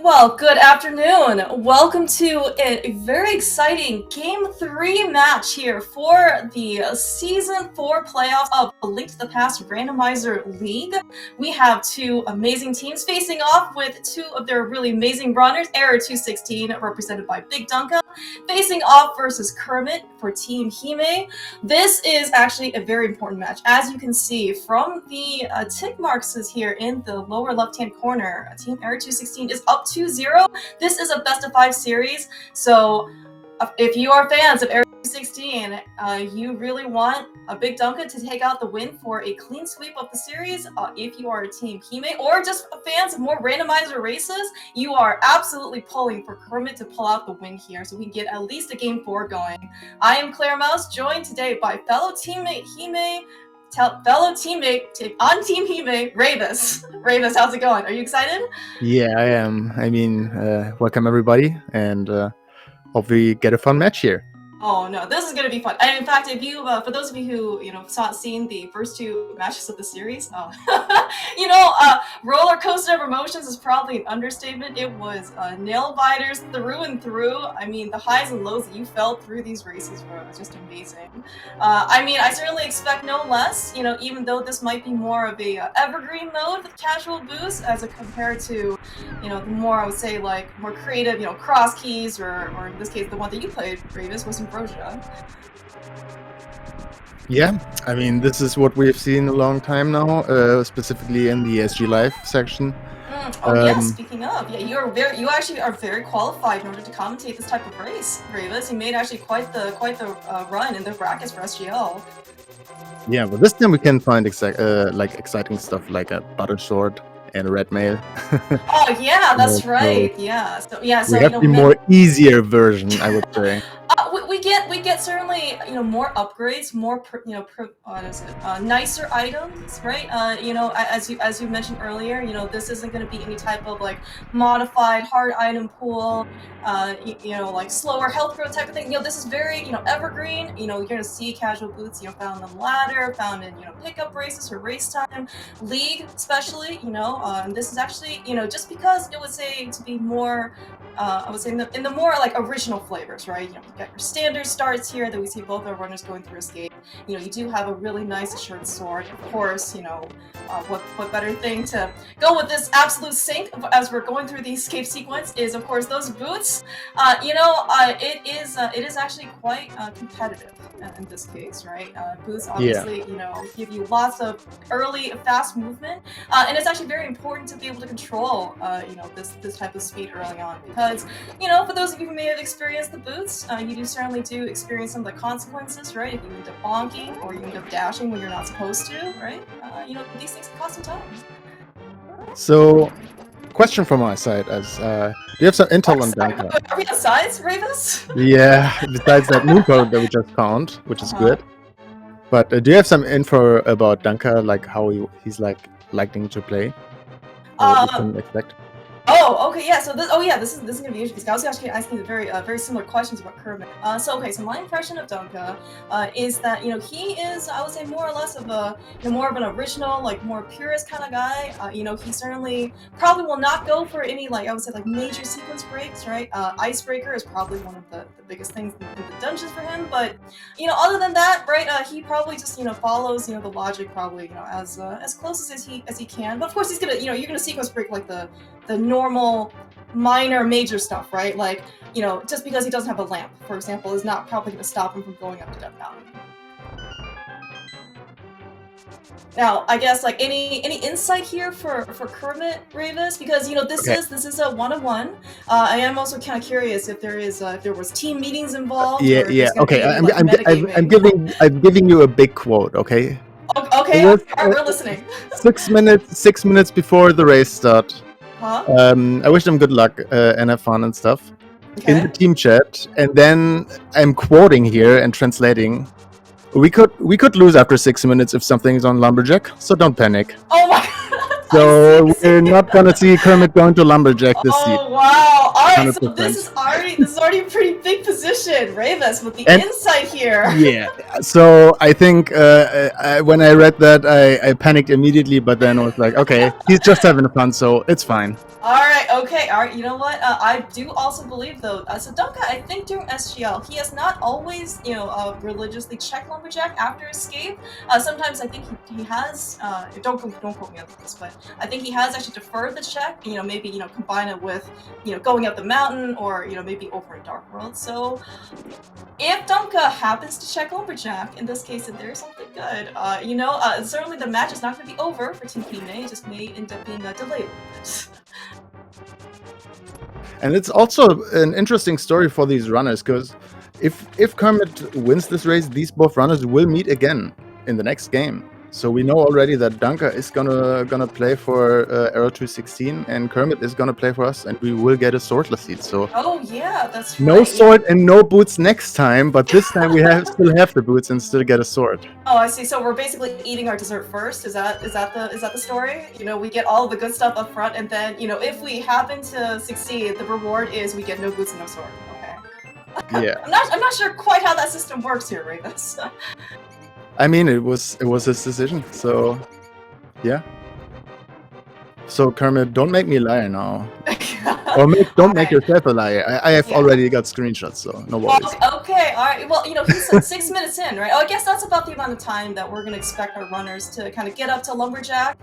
Well, good afternoon. Welcome to a very exciting Game 3 match here for the Season 4 playoffs of Link to the Past Randomizer League. We have two amazing teams facing off with two of their really amazing runners, Hera 216, represented by Big Dunka, facing off versus Kermit for Team Hime. This is actually a very important match. As you can see from the tick marks here in the lower left-hand corner, Team Hera 216 is up 2-0. This is a best-of-5 series, so if you are fans of Area 16, you really want a Big Dunka to take out the win for a clean sweep of the series. If you are a Team Hime or just fans of more randomizer races, you are absolutely pulling for Kermit to pull out the win here so we can get at least a Game 4 going. I am Claire Mouse, joined today by fellow teammate Hime, on Team Hime, Ravis. Ravis, how's it going? Are you excited? Yeah, I am. Welcome everybody, and hope we get a fun match here. Oh no, this is gonna be fun. And in fact, if you, for those of you who seen the first two matches of the series, roller coaster of emotions is probably an understatement. It was nail biters through and through. I mean, the highs and lows that you felt through these races were just amazing. I certainly expect no less. Even though this might be more of a evergreen mode with casual boosts as compared to, the more I would say like more creative, cross keys or in this case the one that you played, Ravis, was Ambrosia. Yeah, I mean, this is what we've seen a long time now, specifically in the SG Live section. Speaking of, you actually are very qualified in order to commentate this type of race, Ravis. You made actually quite the run in the brackets for SGL. Yeah, but this time we can find exciting stuff like a butter sword and a red mail. Oh yeah, that's right. So we have the more easier version, I would say. We get certainly more upgrades, more nicer items, right? As you mentioned earlier, this isn't going to be any type of like modified hard item pool, like slower health growth type of thing. This is very evergreen. You're going to see casual boots found on ladder, found in pickup races for race time, league especially. And this is actually just because it would say to be more. I would say in the more like original flavors, right? You got your standard starts here that we see both our runners going through escape. You do have a really nice assured sword. Of course, what better thing to go with this absolute sync as we're going through the escape sequence is of course those boots. It is actually quite competitive in this case, right? Boots obviously give you lots of early fast movement, and it's actually very important to be able to control this type of speed early on because for those of you who may have experienced the boots, you certainly do experience some of the consequences, right? If you end up bonking or you end up dashing when you're not supposed to, right? These things can cost some time. So, question from my side is, do you have some intel on Dunka? Are we on sides, Ravis? Yeah, besides that moon code that we just found, which is good. But do you have some info about Dunka, like how he's liking to play? What we can expect? Oh, okay, yeah. So this is gonna be interesting. I was actually asking very similar questions about Kermit. So my impression of Dunka is that he is, I would say, more or less of a more of an original, like more purist kind of guy. He certainly probably will not go for any I would say major sequence breaks, right? Icebreaker is probably one of the biggest things in the dungeons for him. But other than that, right? He probably just follows the logic probably as close as he can. But of course he's gonna you're gonna sequence break like the normal minor major stuff, right? Like just because he doesn't have a lamp, for example, is not probably going to stop him from going up to Death Mountain. Now, I guess any insight here for Kermit, Ravis, because this is a 1-on-1. I am also kind of curious if there was team meetings involved. Yeah. Okay, I'm giving you a big quote. Okay. Okay, we're listening. 6 minutes before the race start. I wish them good luck and have fun and stuff in the team chat, and then I'm quoting here and translating. We could lose after 6 minutes if something is on Lumberjack, so don't panic. Oh my god! So we're not gonna see Kermit going to Lumberjack this season. Oh wow! All right, 100%. so this is already a pretty big position, Ravis, with the insight here. Yeah. So I think when I read that, I panicked immediately, but then I was like, okay, he's just having fun, so it's fine. Alright, okay, alright, you know what? I do also believe, though, so Dunka, I think during SGL, he has not always, religiously checked Lumberjack after escape. Sometimes I think he has, don't quote me on this, but I think he has actually deferred the check, maybe, combine it with, going up the mountain, or, maybe over in Dark World. So, if Dunka happens to check Lumberjack, in this case, if there's something good, certainly the match is not going to be over for Team Hime, it just may end up being delayed. And it's also an interesting story for these runners, because if Kermit wins this race, these both runners will meet again in the next game. So we know already that Dunka is gonna play for Arrow 216, and Kermit is gonna play for us, and we will get a swordless seed. So oh yeah, that's right. No sword and no boots next time, but this time we still have the boots and still get a sword. Oh, I see. So we're basically eating our dessert first. Is that the story? We get all of the good stuff up front, and then if we happen to succeed, the reward is we get no boots and no sword. Okay. Yeah. I'm not sure quite how that system works here, Ravis. I mean, it was his decision, so yeah. So Kermit, don't make me a liar now. Or don't make yourself a liar. I have already got screenshots, so no worries. Okay, alright. Well, he's like 6 minutes in, right? Oh, I guess that's about the amount of time that we're gonna expect our runners to kind of get up to Lumberjack.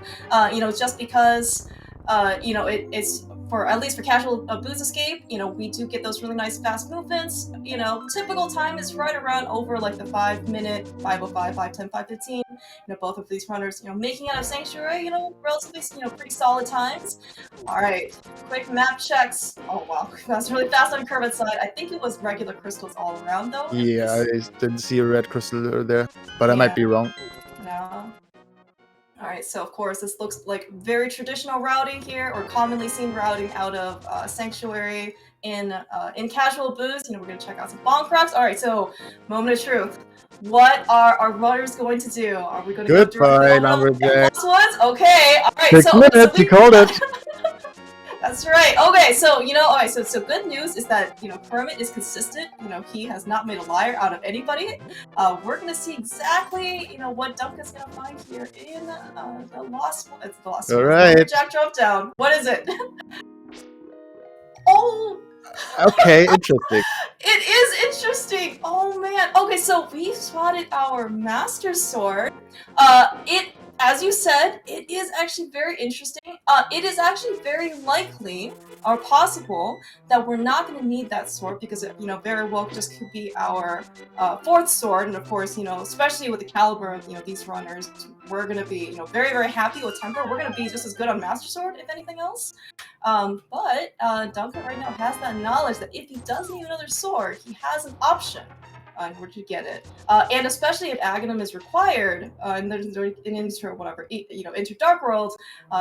Just because, it's for, at least for casual boots escape, we do get those really nice fast movements. Typical time is right around over like the 5 minute, 5:05, 5:10, 5:15. Both of these runners, making it out of Sanctuary, relatively, pretty solid times. All right, quick map checks. Oh wow, that's really fast on Kermit's side. I think it was regular crystals all around though. Yeah, I didn't see a red crystal there, but I might be wrong. No. Alright, so of course this looks like very traditional routing here, or commonly seen routing out of Sanctuary in casual boots. We're gonna check out some bonk rocks. Alright, so moment of truth. What are our runners going to do? Are we gonna go directly Lumberjack. Okay, alright, 6 minutes, you called it. That's right. Okay, so alright, so good news is that Kermit is consistent. He has not made a liar out of anybody. We're gonna see exactly what Dunka's gonna find here in the lost one. It's the lost one. Alright. Jack drop down. What is it? Oh. Okay, interesting. It is interesting. Oh man. Okay, so we spotted our Master Sword. As you said, it is actually very interesting. It is actually very likely or possible that we're not going to need that sword because it, very well just could be our fourth sword. And of course, especially with the caliber of, these runners, we're going to be, very, very happy with Temper. We're going to be just as good on Master Sword, if anything else. But Duncan right now has that knowledge that if he does need another sword, he has an option in order to get it. And especially if Aghanim is required, and there's an enter whatever, enter Dark World,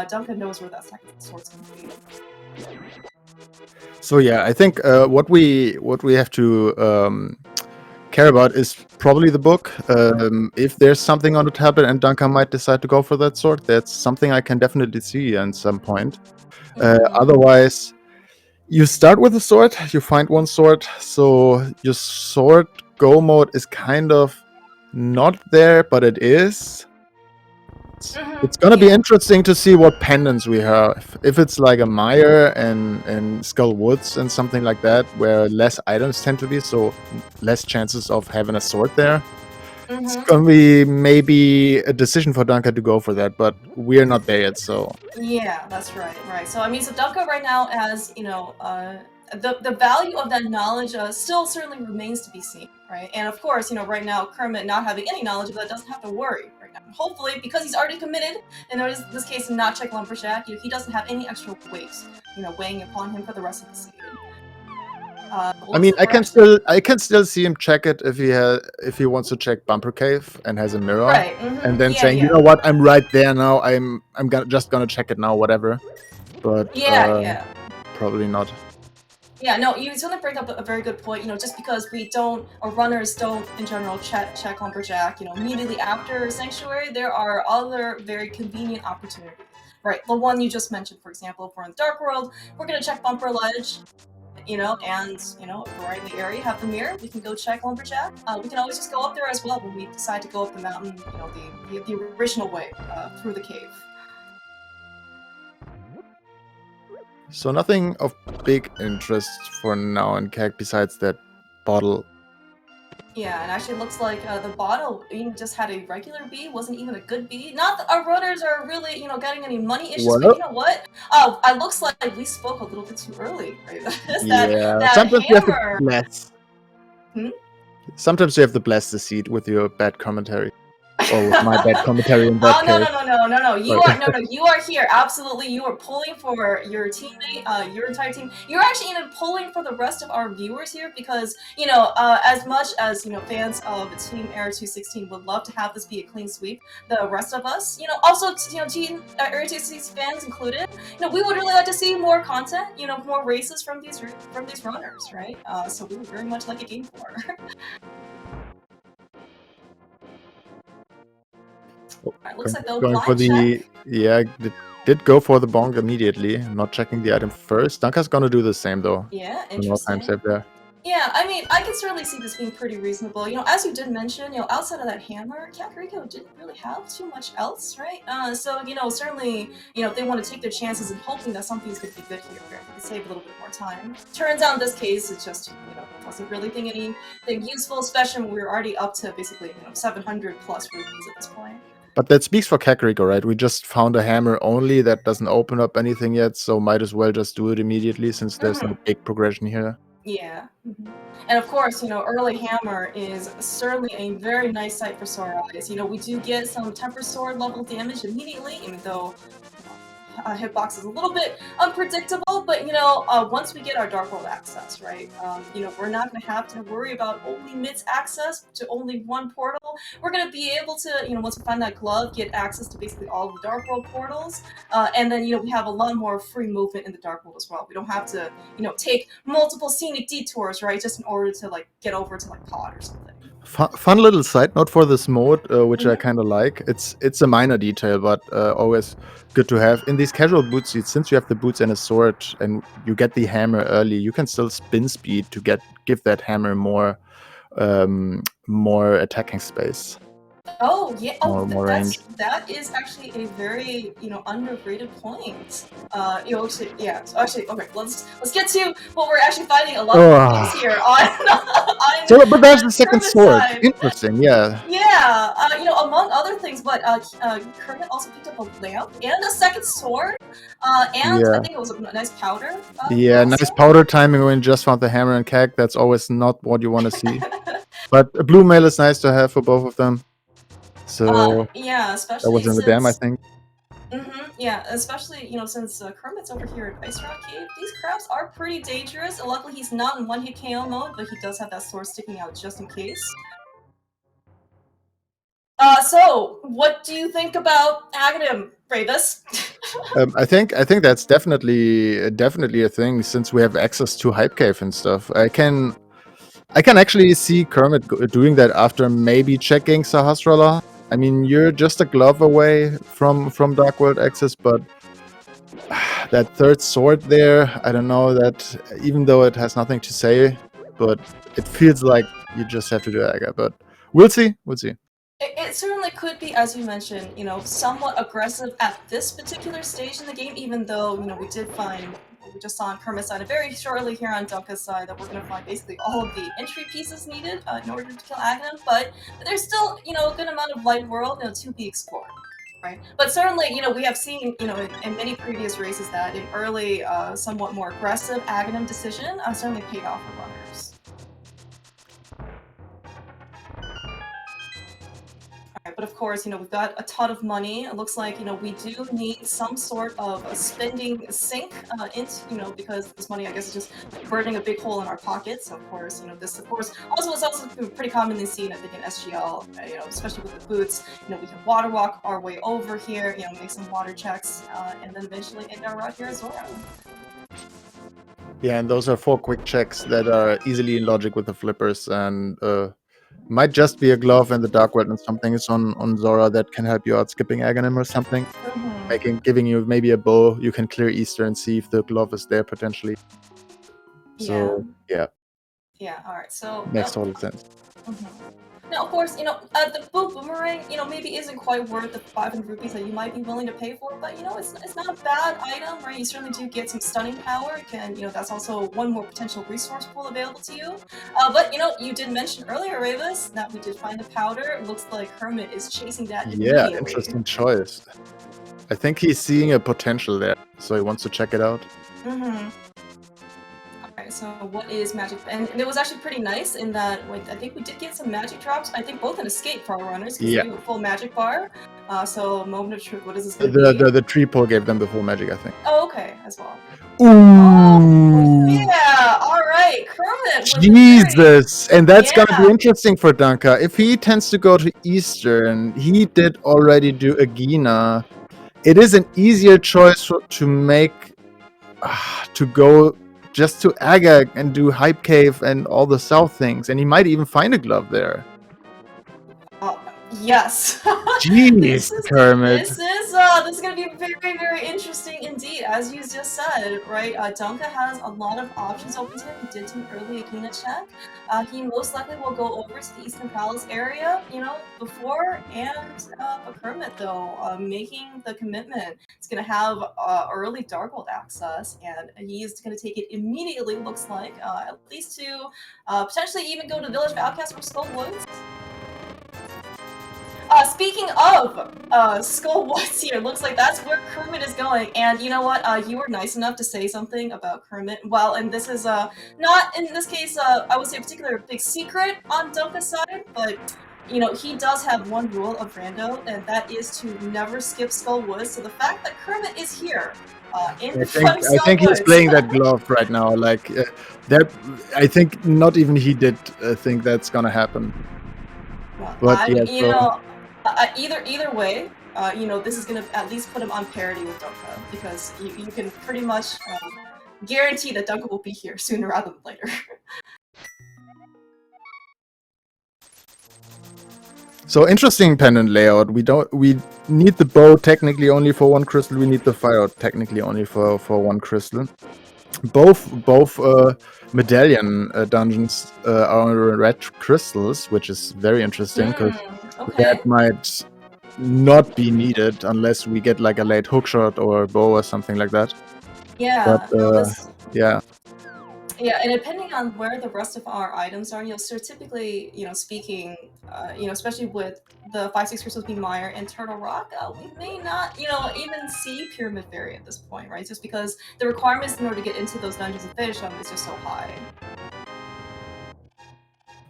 Duncan knows where that second sword's going to be. So yeah, I think what we have to care about is probably the book. If there's something on the tablet and Duncan might decide to go for that sword, that's something I can definitely see at some point. Otherwise, you start with a sword, you find one sword, so your sword go mode is kind of not there, but it is. It's gonna be interesting to see what pendants we have. If it's like a Mire and Skull Woods and something like that, where less items tend to be, so less chances of having a sword there. It's gonna be maybe a decision for Dunka to go for that, but we're not there yet, so. Yeah, that's right, right. So I mean, so Dunka right now has, the value of that knowledge still certainly remains to be seen, right? And of course, right now Kermit not having any knowledge of that doesn't have to worry right now. Hopefully, because he's already committed, and in this case, not check Lumberjack, he doesn't have any extra weight, weighing upon him for the rest of the season. I mean, I can still see him check it if he wants to check Bumper Cave and has a mirror, right? And then saying, you know what, I'm right there now. I'm just gonna check it now, whatever. But probably not. Yeah, no, you certainly bring up a very good point. Just because runners don't in general check Lumberjack, immediately after Sanctuary, there are other very convenient opportunities. right, the one you just mentioned, for example, if we're in the Dark World, we're gonna check Bumper Ledge, and if we're right in the area, have the mirror, we can go check Lumberjack. We can always just go up there as well when we decide to go up the mountain, the original way, through the cave. So nothing of big interest for now in CAG besides that bottle. Yeah, and actually looks like the bottle even just had a regular bee, wasn't even a good bee. Not that our runners are really, getting any money issues, but you know what? Oh, it looks like we spoke a little bit too early, right? that sometimes hammer. you have to bless. Hmm? Sometimes you have to bless the seed with your bad commentary. Or with my bad commentary in that case. No. You are here. Absolutely, you are pulling for your teammate, your entire team. You're actually even pulling for the rest of our viewers here because as much as fans of Team Era 216 would love to have this be a clean sweep, the rest of us, also Team Era 216 fans included, we would really like to see more content, more races from these runners, right? So we would very much like a game for. Looks like they'll going for the did go for the bong immediately, not checking the item first. Dunka's gonna do the same though. Yeah, No interesting. time save there. Yeah, I mean, I can certainly see this being pretty reasonable. As you did mention, outside of that hammer, Kakariko didn't really have too much else, right? So, certainly, if they want to take their chances and hoping that something's going to be good here, they can save a little bit more time. Turns out in this case, it's just, wasn't really thinking anything useful, especially when we were already up to basically, 700 plus rupees at this point. But that speaks for Kakariko, right? We just found a hammer only that doesn't open up anything yet, so might as well just do it immediately since there's no big progression here. Yeah. And of course, early hammer is certainly a very nice sight for Sora Eyes. We do get some temper sword level damage immediately, even though hitbox is a little bit unpredictable, but once we get our Dark World access, right, we're not going to have to worry about only Mid's access to only one portal. We're going to be able to, once we find that glove, get access to basically all the Dark World portals, and then, we have a lot more free movement in the Dark World as well. We don't have to, take multiple scenic detours, right, just in order to, get over to, Pod or something. Fun little side note for this mode, which I kind of like. It's a minor detail, but always good to have. In these casual boot seats, since you have the boots and a sword, and you get the hammer early, you can still spin speed to give that hammer more attacking space. Oh yeah! Oh, more range. That is actually a very underrated point. Yeah. So actually, okay. Let's get to what we're actually fighting a lot of things here on. So, but there's the second sword. Side. Interesting, yeah. Yeah. Among other things, but Kermit also picked up a lamp and a second sword. And I think it was a nice powder. Yeah, also. Nice powder timing when you just found the hammer and keg. That's always not what you want to see. But a blue mail is nice to have for both of them. So yeah, especially that was in the dam, I think. Yeah, especially since Kermit's over here at Ice Rock Cave, these crabs are pretty dangerous. And luckily, he's not in one-hit KO mode, but he does have that sword sticking out just in case. So what do you think about Aghanim, Bravus? I think that's definitely a thing since we have access to Hype Cave and stuff. I can actually see Kermit doing that after maybe checking Sahasrara. I mean, you're just a glove away from Dark World access, but that third sword there, I don't know that, even though it has nothing to say, but it feels like you just have to do Aga. But we'll see. It certainly could be, as you mentioned, somewhat aggressive at this particular stage in the game, even though, we did find, we just saw on Kermit's side, very shortly here on Dunka's side, that we're going to find basically all of the entry pieces needed in order to kill Aghanim, but there's still, a good amount of light world, to be explored. Right, but certainly, we have seen, in many previous races that an early, somewhat more aggressive Aghanim decision certainly paid off for runners. But of course, we've got a ton of money. It looks like, we do need some sort of a spending sink into, because this money, I guess, is just burning a big hole in our pockets. So of course, this, of course, also is also pretty commonly seen, I think, in SGL, especially with the boots. We can water walk our way over here, make some water checks, and then eventually end our route here as well. Yeah, and those are 4 quick checks that are easily in logic with the flippers, and might just be a glove in the Dark World and something is on Zora that can help you out skipping Aghanim or something. giving you maybe a bow. You can clear Easter and see if the glove is there potentially. So yeah, all right. So makes total sense. Now, of course, the bow boomerang, maybe isn't quite worth the 500 rupees that you might be willing to pay for, but it's not a bad item, right? You certainly do get some stunning power, and that's also one more potential resource pool available to you. But you did mention earlier, Ravis, that we did find the powder. It looks like Hermit is chasing that immediately. Yeah, interesting choice. I think he's seeing a potential there, so he wants to check it out. Okay, so what is magic? And it was actually pretty nice in that I think we did get some magic drops. I think both an escape for our runners because they do a full magic bar. So moment of truth. What is this going to be? The tree pull gave them the full magic, I think. Oh, okay, as well. Ooh. Oh, yeah. All right, Kermit. Jesus, and that's gonna be interesting for Danka. If he tends to go to Eastern, he did already do a Gina. It is an easier choice to make to go just to Agag and do Hype Cave and all the south things, and he might even find a glove there. Yes. Jeez, Kermit. This is going to be very, very interesting indeed, as you just said, right? Danka has a lot of options open to him. He did do an early Agina check. He most likely will go over to the Eastern Palace area, before, and Kermit, though, making the commitment. He's going to have early Darkhold access, and he's going to take it immediately, looks like, at least to potentially even go to Village of Outcasts from Skull Woods. Speaking of Skull Woods here, looks like that's where Kermit is going. And you know what? You were nice enough to say something about Kermit. Well, and this is not, in this case, I would say a particular big secret on Danka's side, but he does have one rule of Rando, and that is to never skip Skull Woods. So the fact that Kermit is here in front of Skull Woods... I think he's playing that glove right now. Like, that, I think not even he did think that's gonna happen. Well, but yeah, either way, this is going to at least put him on parity with Danka, because you can pretty much guarantee that Danka will be here sooner rather than later. So interesting Pendant layout. We need the bow technically only for one crystal. We need the fire technically only for one crystal. Both medallion dungeons are red crystals, which is very interesting because that might not be needed unless we get like a late hookshot or a bow or something like that. Yeah. But yeah. Yeah, and depending on where the rest of our items are, so typically, speaking, especially with the 5-6 crystals being Mire and Turtle Rock, we may not, even see Pyramid Fairy at this point, right? Just because the requirements in order to get into those dungeons and finish them is just so high.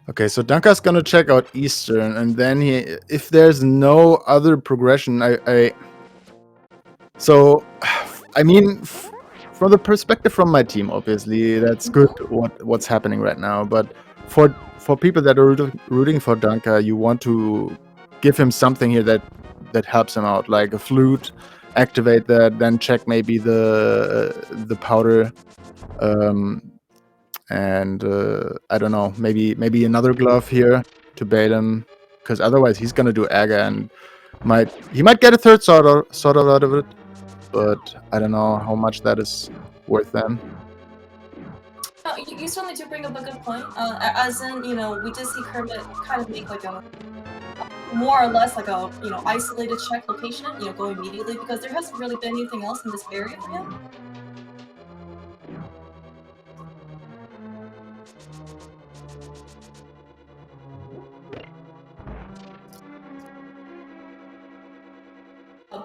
Okay, so Danka's gonna check out Eastern, and then if there's no other progression, I mean, from the perspective from my team, obviously, that's good what's happening right now. But for people that are rooting for Danka, you want to give him something here that helps him out, like a flute, activate that, then check maybe the powder, and I don't know, maybe another glove here to bait him, because otherwise he's gonna do Aga and he might get a third sword out of it. But I don't know how much that is worth then. No, you certainly do bring up a good point. As in, we did see Kermit kind of make like a more or less like a isolated check location, go immediately, because there hasn't really been anything else in this area for him.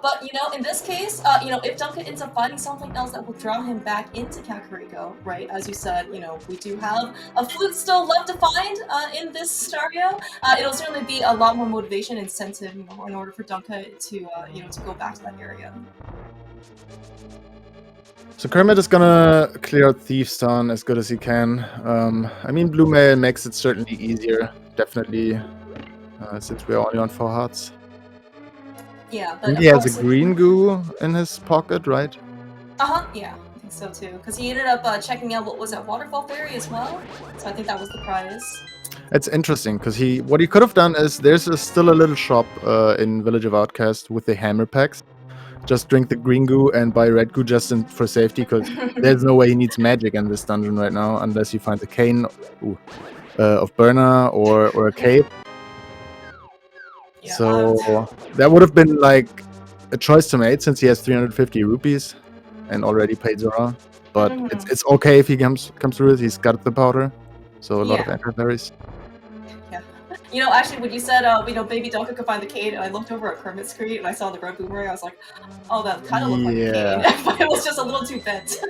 But, in this case, if Danka ends up finding something else that will draw him back into Kakariko, right? As you said, we do have a flute still left to find in this scenario. It'll certainly be a lot more motivation and incentive, in order for Danka to go back to that area. So Kermit is gonna clear out Thief's Town as good as he can. I mean, Blue Mail makes it certainly easier, definitely, since we're only on 4 hearts. Yeah, but he has a green goo in his pocket, right? Yeah, I think so too. Because he ended up checking out what was that Waterfall Fairy as well. So I think that was the prize. It's interesting because what he could have done is there's still a little shop in Village of Outcast with the hammer packs. just drink the green goo and buy red goo just for safety, because there's no way he needs magic in this dungeon right now unless you find a cane of burner or a cape. Yeah, so that would have been like a choice to make, since he has 350 rupees and already paid Zora. But it's okay if he comes through it. He's got the powder, so a lot of anti-berries. Yeah. You know, actually, when you said, you know, Baby Donka could find the cane, and I looked over at Kermit's screen and I saw the red boomerang, I was like, oh, that kind of looked like a cane, but it was just a little too bent.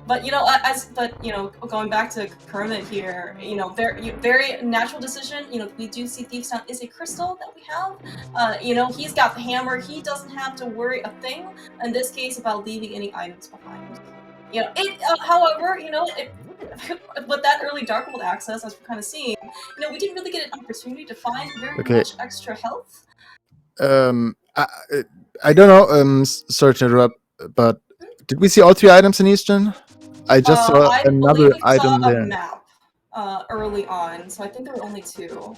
But you know, going back to Kermit here, you know, very natural decision. You know, we do see Thief's Town is a crystal that we have. You know, he's got the hammer. He doesn't have to worry a thing in this case about leaving any items behind. You know, however, you know, with that early Dark World access, as we're kind of seeing, you know, we didn't really get an opportunity to find very much extra health. I don't know. Sorry to interrupt, but did we see all 3 items in Eastern? I just saw another item there. A map early on, so I think there were only 2.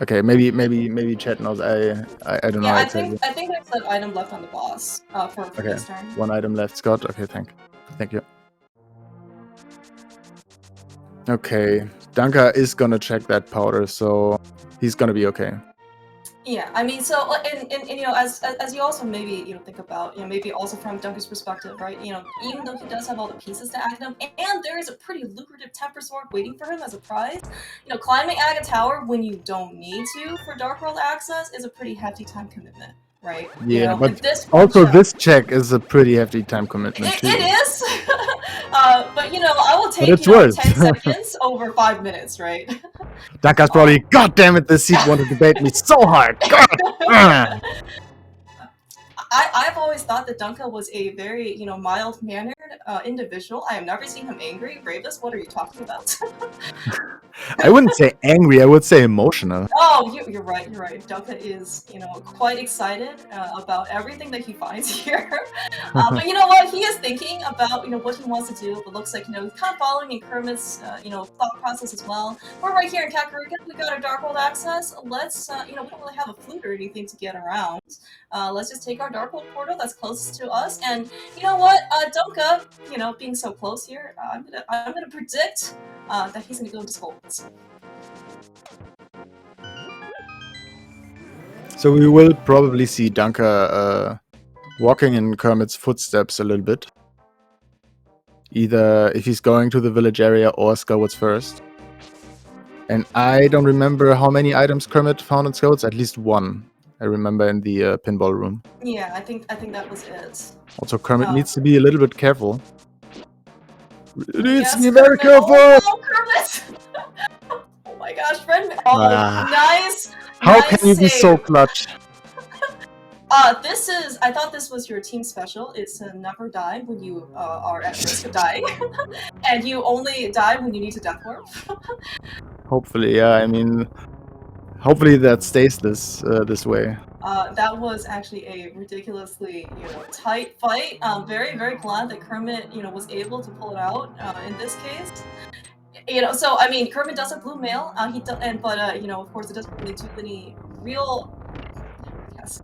Okay, maybe chat knows. I don't know. Yeah, I think there's an item left on the boss for Eastern. 1 item left, Scott. Okay, thank you. Okay, Danka is gonna check that powder, so he's gonna be okay. Yeah, I mean, so and you know, as you also maybe think about, you know, maybe also from Dunker's perspective, right? You know, even though he does have all the pieces to Aghanim, and there is a pretty lucrative temper sword waiting for him as a prize, you know, climbing Aga Tower when you don't need to for Dark World access is a pretty hefty time commitment, right? Yeah, you know, but this check is a pretty hefty time commitment too. It is, but you know, I will take 10 seconds over 5 minutes, right? That guy's probably, God damn it, this seat wanted to debate me so hard. God. I've always thought that Dunka was a very, you know, mild-mannered individual. I have never seen him angry. Ravis, what are you talking about? I wouldn't say angry. I would say emotional. Oh, you're right. You're right. Dunka is, you know, quite excited about everything that he finds here. But you know what? He is thinking about, you know, what he wants to do. But looks like, you know, he's kind of following in Kermit's, you know, thought process as well. We're right here in Kakarika. We got our Dark World access. Let's, you know, we don't really have a flute or anything to get around. Let's just take our Dark World portal that's closest to us, and you know what, Donka, you know, being so close here, I'm gonna predict that he's gonna go into Skulls. So we will probably see Donka walking in Kermit's footsteps a little bit. Either if he's going to the village area or Skullwoods first. And I don't remember how many items Kermit found in Skullwoods. At least 1. I remember in the pinball room. Yeah, I think that was it. Also, Kermit needs to be a little bit careful. Needs to be very careful! Oh, Kermit! Oh my gosh, friend! Oh, nice! How can you be so clutch? I thought this was your team special. It's never die when you are at risk of dying. And you only die when you need to death warp. Hopefully, yeah, I mean... Hopefully that stays this way. That was actually a ridiculously, you know, tight fight. Very, very glad that Kermit, you know, was able to pull it out in this case. You know, so I mean, Kermit does have blue mail. But you know, of course, it doesn't really do any real. Yes.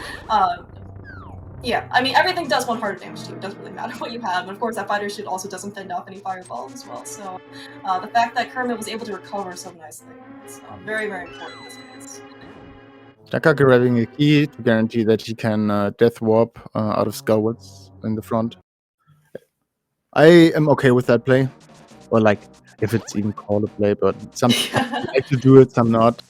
Yeah, I mean, everything does 1 heart of damage to you. It doesn't really matter what you have. And of course, that fighter shoot also doesn't fend off any fireballs as well. So the fact that Kermit was able to recover so nicely is very, very important in this case. Daka grabbing a key to guarantee that he can death warp out of Skullwoods in the front. I am okay with that play. Or like, if it's even called a play, but some like to do it, some not.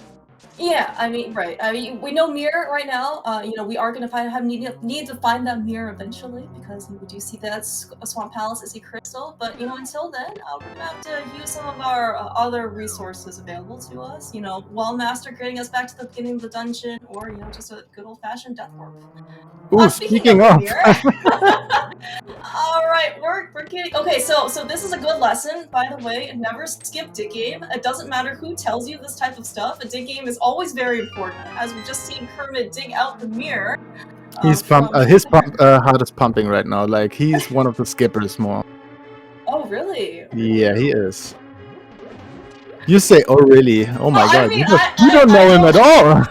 Yeah, I mean, right. I mean, we know mirror right now. You know, we are going to need to find that mirror eventually, because we do see that Swamp Palace is a crystal. But you know, until then, we're going to have to use some of our other resources available to us. You know, Wall Master getting us back to the beginning of the dungeon, or you know, just a good old-fashioned death warp. Ooh, speaking of. All right, we're getting okay. So this is a good lesson, by the way. Never skip dig game. It doesn't matter who tells you this type of stuff. A dig game is always very important, as we've just seen Kermit dig out the mirror. He's his heart is pumping right now. Like he's one of the skippers more. Oh really? Yeah, he is. You say, oh really? Oh my god, I mean, you don't know him at all.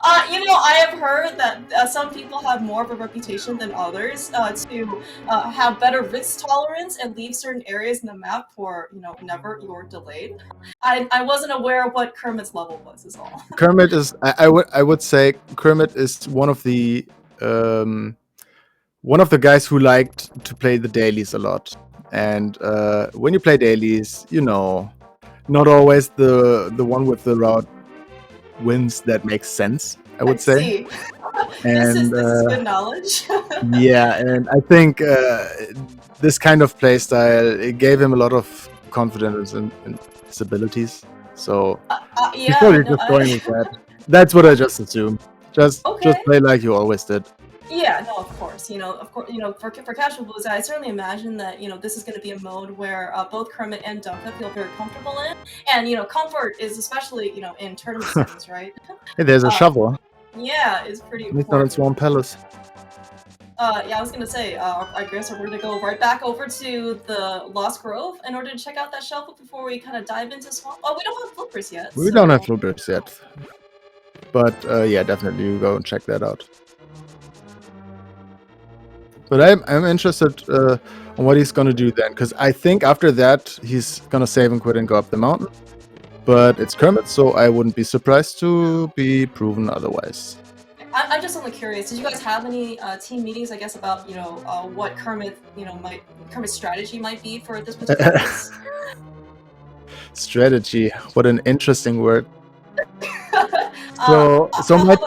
I have heard that some people have more of a reputation than others to have better risk tolerance and leave certain areas in the map for, never you're delayed. I wasn't aware of what Kermit's level was, is all. Kermit is. I would say Kermit is one of the guys who liked to play the dailies a lot. And when you play dailies, not always the one with the route wins that makes sense, I would say. See. And this is good knowledge. yeah, and I think this kind of play style, it gave him a lot of confidence in his abilities. So he's probably just going with that. That's what I just assume. Just play like you always did. Yeah, no, of course. For casual blues, I certainly imagine that this is going to be a mode where both Kermit and Duncan feel very comfortable in, and comfort is especially in tournament settings, right? Hey, there's a shovel. Yeah, it's pretty important. It's not in Swan Palace. Yeah, I was gonna say, I guess we're gonna go right back over to the Lost Grove in order to check out that shovel before we kind of dive into Swamp. Oh, we don't have flippers yet. We don't have flippers yet. But yeah, definitely you go and check that out. But I'm interested on what he's gonna do then, because I think after that he's gonna save and quit and go up the mountain. But it's Kermit, so I wouldn't be surprised to be proven otherwise. I'm just only curious. Did you guys have any team meetings, I guess, about what Kermit, Kermit's strategy might be for this particular race? Strategy. What an interesting word. So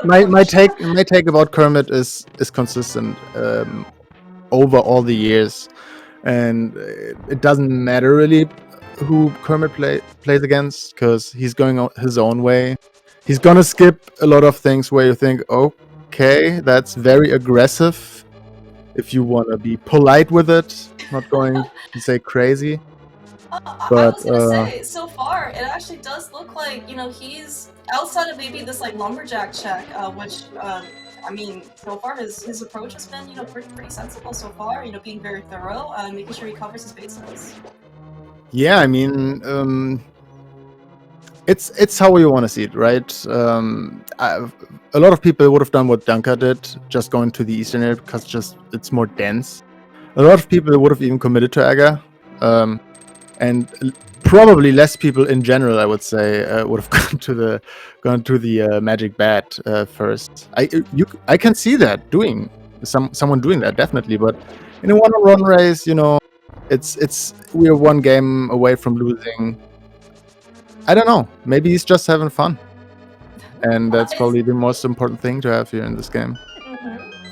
my take about Kermit is consistent over all the years, and it doesn't matter really who Kermit plays against, because he's going his own way. He's gonna skip a lot of things where you think, okay, that's very aggressive. If you want to be polite with it, not going to say crazy. But I was gonna say, so far, it actually does look like, he's outside of maybe this like Lumberjack check, which, I mean, so far his approach has been, pretty sensible so far, being very thorough, making sure he covers his bases. Yeah, I mean, it's how you want to see it, right? A lot of people would have done what Dunka did, just going to the eastern area because it's more dense. A lot of people would have even committed to Aga, and probably less people in general, I would say, would have gone to the magic bat first. I can see that someone doing that definitely, but in a one-on-one race, we're one game away from losing. I don't know. Maybe he's just having fun, and that's probably the most important thing to have here in this game.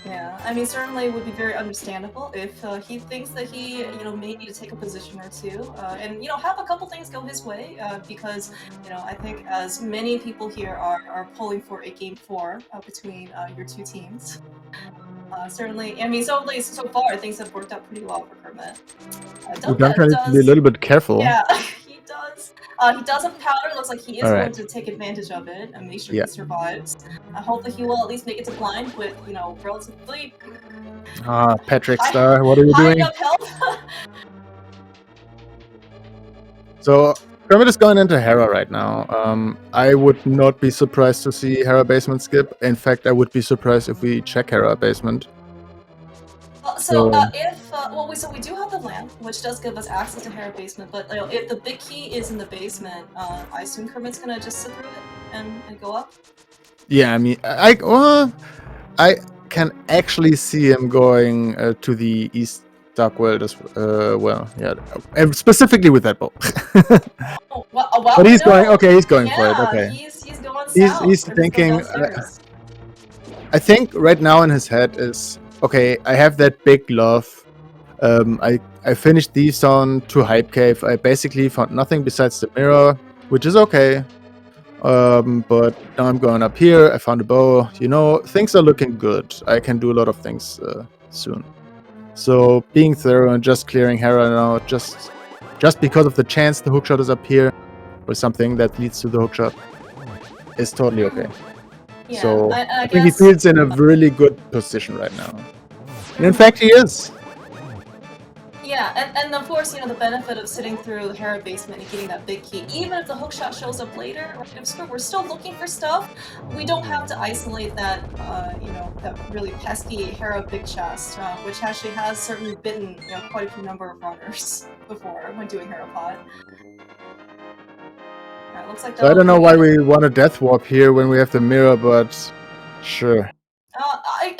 Yeah, I mean, certainly it would be very understandable if he thinks that he, may need to take a position or two, and have a couple things go his way, because I think as many people here are pulling for a game 4 between your two teams. Certainly, I mean, so far things have worked out pretty well for Kermit. Duncan needs to be a little bit careful. Yeah, he does. He does have powder. Looks like he is going to take advantage of it and make sure he survives. I hope that he will at least make it to blind with, relatively. Patrick Star, what are you doing? So Kermit is going into Hera right now. I would not be surprised to see Hera basement skip. In fact, I would be surprised if we check Hera basement. So we do have the lamp, which does give us access to Hera basement, but if the big key is in the basement, I assume Kermit's gonna just sit through it and go up? Yeah, I mean, I can actually see him going to the East Dark World as well. Yeah, specifically with that bow. But he's going. Okay, he's going for it. Okay, he's going south. He's thinking. I think right now in his head is, okay, I have that big love. I finished the zone to Hype Cave. I basically found nothing besides the mirror, which is okay. But now I'm going up here. I found a bow. Things are looking good. I can do a lot of things soon. So being thorough and just clearing Hera now, just because of the chance the hookshot is up here, or something that leads to the hookshot, is totally okay. Yeah, so I think he feels in a really good position right now. And in fact, he is. Yeah, Yeah, and of course, you know, the benefit of sitting through Hera basement and getting that big key, even if the hookshot shows up later, if we're still looking for stuff, we don't have to isolate that, you know, that really pesky Hera big chest, which actually has certainly bitten, you know, quite a few number of runners before when doing Hera pod. Alright, looks like So I don't know why we want a death warp here when we have the mirror, but sure.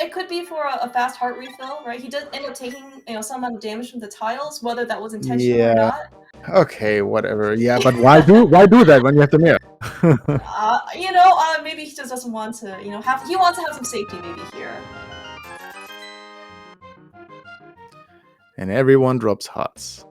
It could be for a fast heart refill, right? He did end up taking, you know, some amount of damage from the tiles, whether that was intentional or not. Okay, whatever. Yeah, but why do that when you have the mirror? You know, maybe he just doesn't want to, you know, he wants to have some safety maybe here. And everyone drops hearts.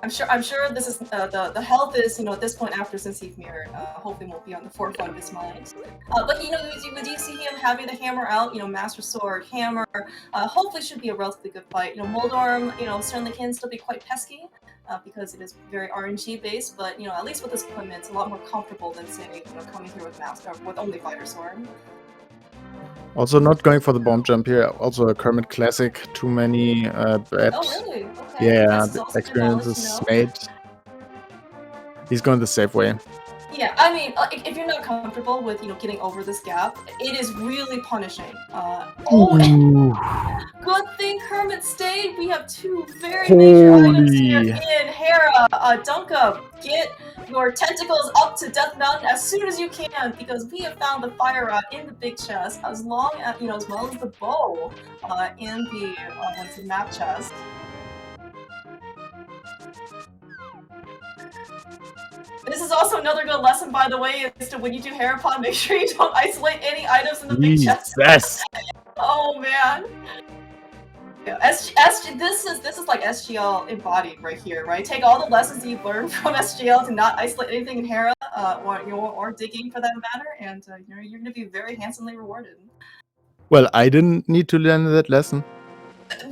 I'm sure this is the health is, you know, at this point after since he's mirrored, hopefully won't be on the forefront of his mind. But you know, we do see him having the hammer out, you know, Master Sword, hammer. Hopefully should be a relatively good fight. You know, Moldorm, you know, certainly can still be quite pesky because it is very RNG based. But you know, at least with this equipment, it's a lot more comfortable than say, you know, coming here with Master with only Fighter Sword. Also not going for the bomb jump here. Also a Kermit classic. Too many bad. Oh really? Okay. Yeah, the experience is made. He's going the safe way. Yeah, I mean, if you're not comfortable with, you know, getting over this gap, it is really punishing. Good thing Kermit stayed. We have two very major items here in Hera. Dunka, get your tentacles up to Death Mountain as soon as you can, because we have found the fire rod in the big chest, as long as, you know, as well as the bow in the map chest. This is also another good lesson, by the way, is to when you do Hera pod, make sure you don't isolate any items in the big chest. Oh man. Yeah, this is like SGL embodied right here, right? Take all the lessons that you've learned from SGL to not isolate anything in Hera, or digging for that matter, and you know, you're going to be very handsomely rewarded. Well, I didn't need to learn that lesson.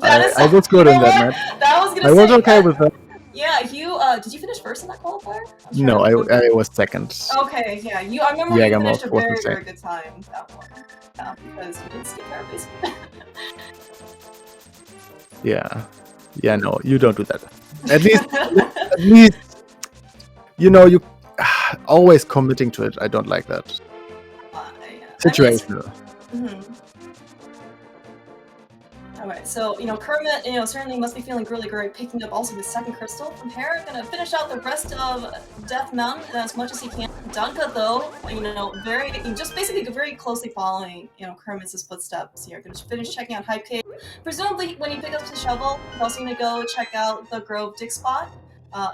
That I was good in that match. I was okay with that. Yeah, you did you finish first in that qualifier? No, I was second. Okay, yeah, I remember you finished a very, very good time that one. Because you didn't skip Hera basically. Yeah, no, you don't do that. At least, you know, you always committing to it. I don't like that. Situational. Alright, so, you know, Kermit, you know, certainly must be feeling really great picking up also the second crystal from Hera. Gonna finish out the rest of Death Mountain as much as he can. Dunka, though, you know, just basically very closely following, you know, Kermit's footsteps here. Gonna finish checking out Hype Cave. Presumably, when he picks up the shovel, he's also gonna go check out the Grove dig spot.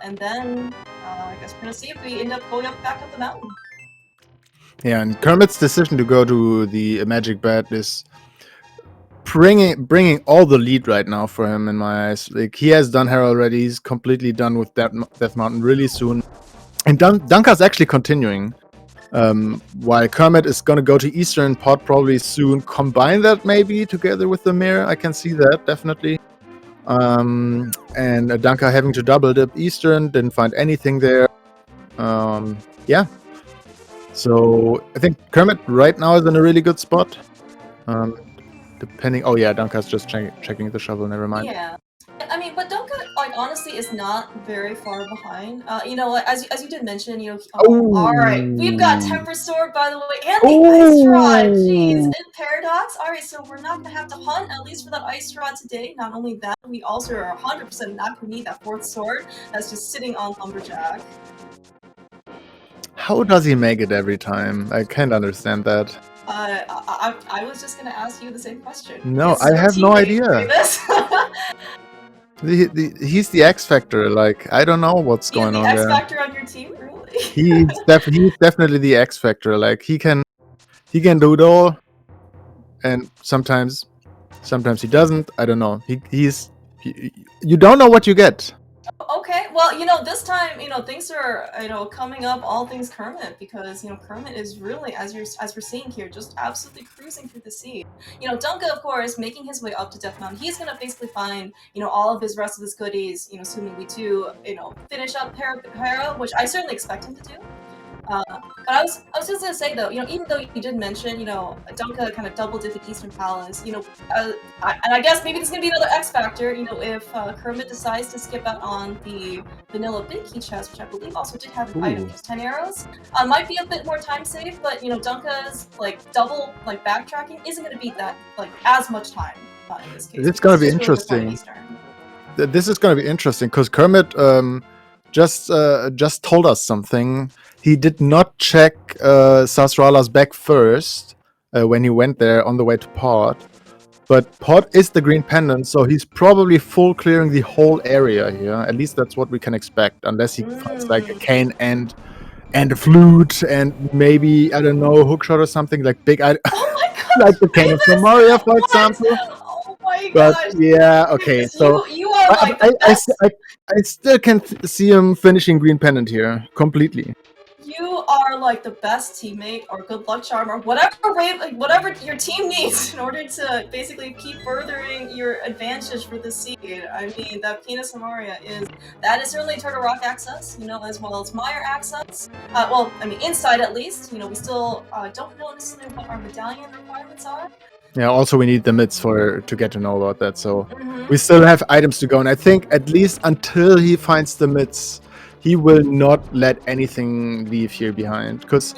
And then, I guess we're gonna see if we end up going back up the mountain. Yeah, and Kermit's decision to go to the magic bed is bringing all the lead right now for him in my eyes. Like, he has done Hera already. He's completely done with Death Mountain really soon. And Dunka's actually continuing. While Kermit is gonna go to Eastern Pod probably soon. Combine that maybe together with the mirror. I can see that, definitely. And Dunka having to double dip Eastern. Didn't find anything there. Yeah. So I think Kermit right now is in a really good spot. Depending. Oh yeah, Dunka's just checking the shovel. Never mind. Yeah, I mean, but Dunka, like, honestly, is not very far behind. You know, like, as you did mention, you know. All right, we've got Temper Sword, by the way, and the Ice Rod. Jeez, and Paradox. All right, so we're not gonna have to hunt at least for that Ice Rod today. Not only that, we also are 100% not gonna need that fourth sword that's just sitting on Lumberjack. How does he make it every time? I can't understand that. I was just gonna ask you the same question. No, I have no idea. He's the X Factor. Like, I don't know what's going on there. He's the X Factor on your team, really? He's definitely the X Factor. Like, he can do it all, and sometimes he doesn't. I don't know. You don't know what you get. Okay, well, you know, this time, you know, things are, you know, coming up, all things Kermit, because, you know, Kermit is really, as we're seeing here, just absolutely cruising through the sea. You know, Dunka, of course, making his way up to Death Mountain, he's gonna basically find, you know, all of his rest of his goodies, you know, assuming we do, you know, finish up Hera, which I certainly expect him to do. But I was just gonna say though, even though you did mention, Dunka kind of double dip at Eastern Palace, and I guess maybe this is gonna be another X factor, if Kermit decides to skip out on the vanilla big key chest, which I believe also did have an item, just 10 arrows, might be a bit more time safe, but Dunka's double backtracking isn't gonna beat that as much time in this case. It's gonna be interesting. This is gonna be interesting because Kermit just told us something. He did not check Sasrala's back first when he went there on the way to Pod. But Pod is the green pendant, so he's probably full clearing the whole area here. At least that's what we can expect, unless he finds like a cane and a flute and maybe, I don't know, hookshot or something like big. Oh my gosh! Like the cane from Mario, for example. Oh my But gosh! yeah, okay. So you are like the best. I still can see him finishing green pendant here completely. You are like the best teammate or good luck charm or whatever your team needs in order to basically keep furthering your advantage for this seed. I mean, that Penis Maria is certainly Turtle Rock access, as well as Meyer access. Well, I mean, inside at least. We still don't know necessarily what our medallion requirements are. Yeah, also we need the mids to get to know about that, so we still have items to go, and I think at least until he finds the mids, he will not let anything leave here behind, because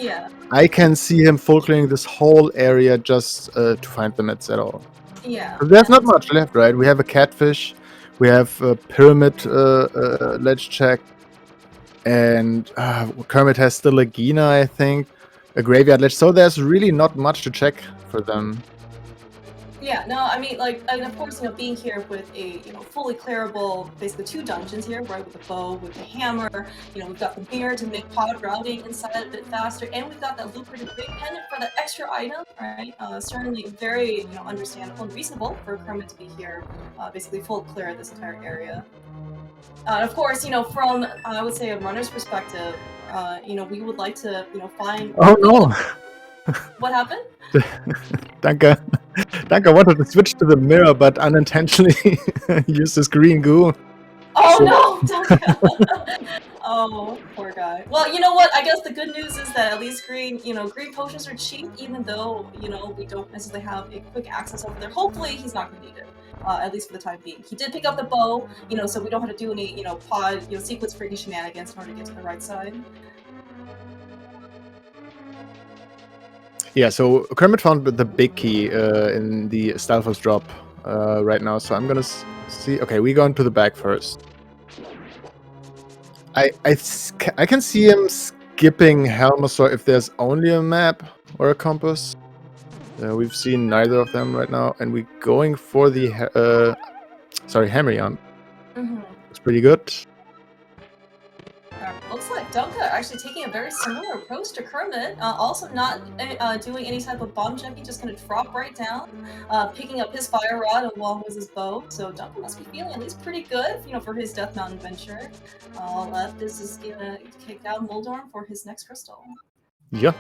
I can see him full clearing this whole area just to find the mids at all. Yeah. There's not much left, right? We have a catfish, we have a pyramid ledge check, and Kermit has still a Gina, I think, a graveyard ledge, so there's really not much to check for them. Yeah, no, I mean, and of course, being here with a, fully clearable, basically 2 dungeons here, right, with the bow, with the hammer, we've got the mirror to make pod routing inside a bit faster, and we've got that lucrative big pendant for that extra item, right? Certainly very, understandable and reasonable for Kermit to be here, basically full clear of this entire area. Of course, from, I would say, a runner's perspective, we would like to, find... Oh, no! What happened? Danke wanted to switch to the mirror, but unintentionally used this green goo. Oh no, Danke! Oh, poor guy. Well, you know what? I guess the good news is that at least green potions are cheap, even though, we don't necessarily have a quick access over there. Hopefully, he's not going to need it. At least for the time being. He did pick up the bow, so we don't have to do any, pod, sequence freaking shenanigans in order to get to the right side. Yeah, so Kermit found the big key in the Stalfos drop right now, so I'm gonna see. Okay, we go into the back first. I can see him skipping Helmosaur if there's only a map or a compass. We've seen neither of them right now, and we're going for the Hamrion. It's pretty good. Looks like Dunka actually taking a very similar approach to Kermit, also not doing any type of bomb jumping, just gonna drop right down, picking up his fire rod along with his bow. So Dunka must be feeling at least pretty good, for his Death Mountain venture. All left is gonna kick out Moldorm for his next crystal. Yeah.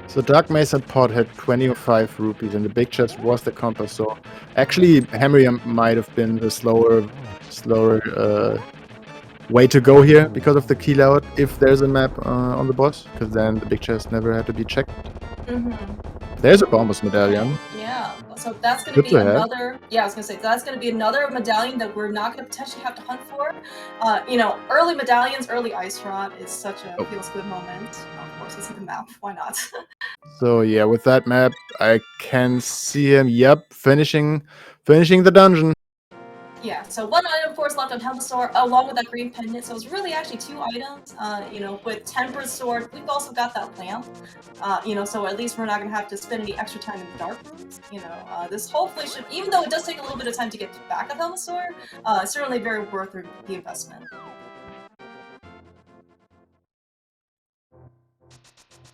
So Dark Mace and Pod had 25 rupees, and the big chest was the compass. So actually, Hamrion might have been the slower way to go here because of the key layout. If there's a map on the boss, because then the big chest never had to be checked. There's a Bombus medallion. Yeah, so that's going to be another. Yeah, I was going to say that's going to be another medallion that we're not going to potentially have to hunt for. Early medallions, early ice rod is such a feels good moment. Of course, it's in the map. Why not? So yeah, with that map, I can see him. Yep, finishing the dungeon. Yeah, so 1 item, of course, left on Helmosaur, along with that green pendant. So it's really actually 2 items. With Temper's Sword, we've also got that lamp. So at least we're not going to have to spend any extra time in the dark rooms. This hopefully should, even though it does take a little bit of time to get back at Helmosaur, certainly very worth the investment.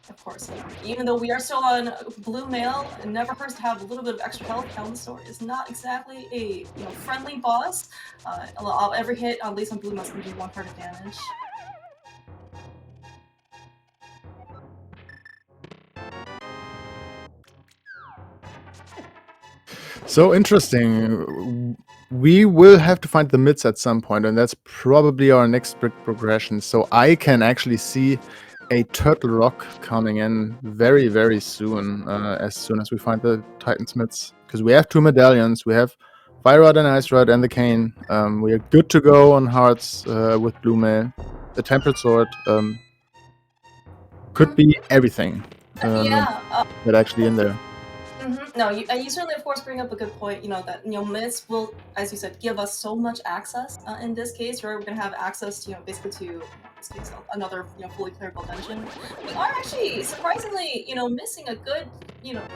Of course, even though we are still on blue mail, it never hurts to have a little bit of extra health. Helmosaur is not exactly a friendly boss. Every hit, at least on blue, must do 1 part of damage. So interesting. we will have to find the mids at some point, and that's probably our next big progression. So I can actually see a Turtle Rock coming in very, very soon as we find the Titan's mids. Because we have 2 medallions. We have Fire Rod and Ice Rod and the Cane. We are good to go on hearts with Blue Mail. The Tempered Sword could be everything that actually in there. No, you certainly, of course, bring up a good point. You know that mids will, as you said, give us so much access. In this case, right, we're gonna have access to basically to in this case another fully clearable dungeon. We are actually surprisingly missing a good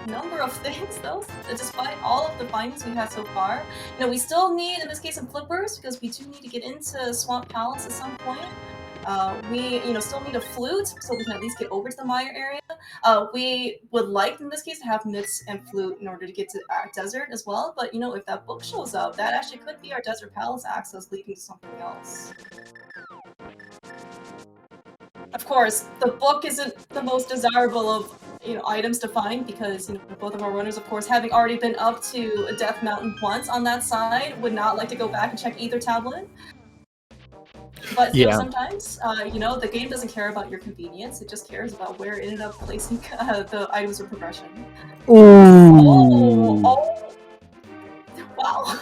number of things though. Despite all of the findings we had so far, we still need in this case some flippers because we do need to get into Swamp Palace at some point. We still need a flute so we can at least get over to the Mire area. We would like in this case to have mids and flute in order to get to desert as well, but if that book shows up, that actually could be our desert palace access leading to something else. Of course, the book isn't the most desirable of items to find because both of our runners, of course, having already been up to Death Mountain once on that side, would not like to go back and check either tablet. But sometimes, the game doesn't care about your convenience. It just cares about where it ended up placing the items of progression. Ooh. Oh. Wow.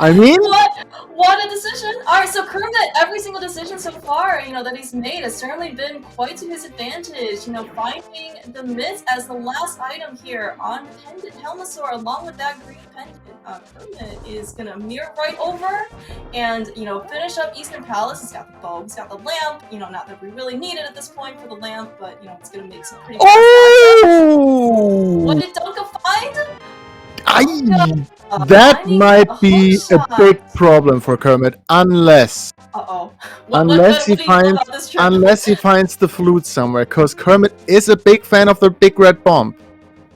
I mean, what a decision! All right, so Kermit, every single decision so far, that he's made has certainly been quite to his advantage. Finding the mids as the last item here on Pendant Helmasaur, along with that green pendant. Kermit is gonna mirror right over and finish up Eastern Palace. He's got the bow, he's got the lamp. Not that we really need it at this point for the lamp, but it's gonna make some pretty fast access. What did Donka find? That might be a big problem for Kermit, unless he finds the flute somewhere, because Kermit is a big fan of the big red bomb,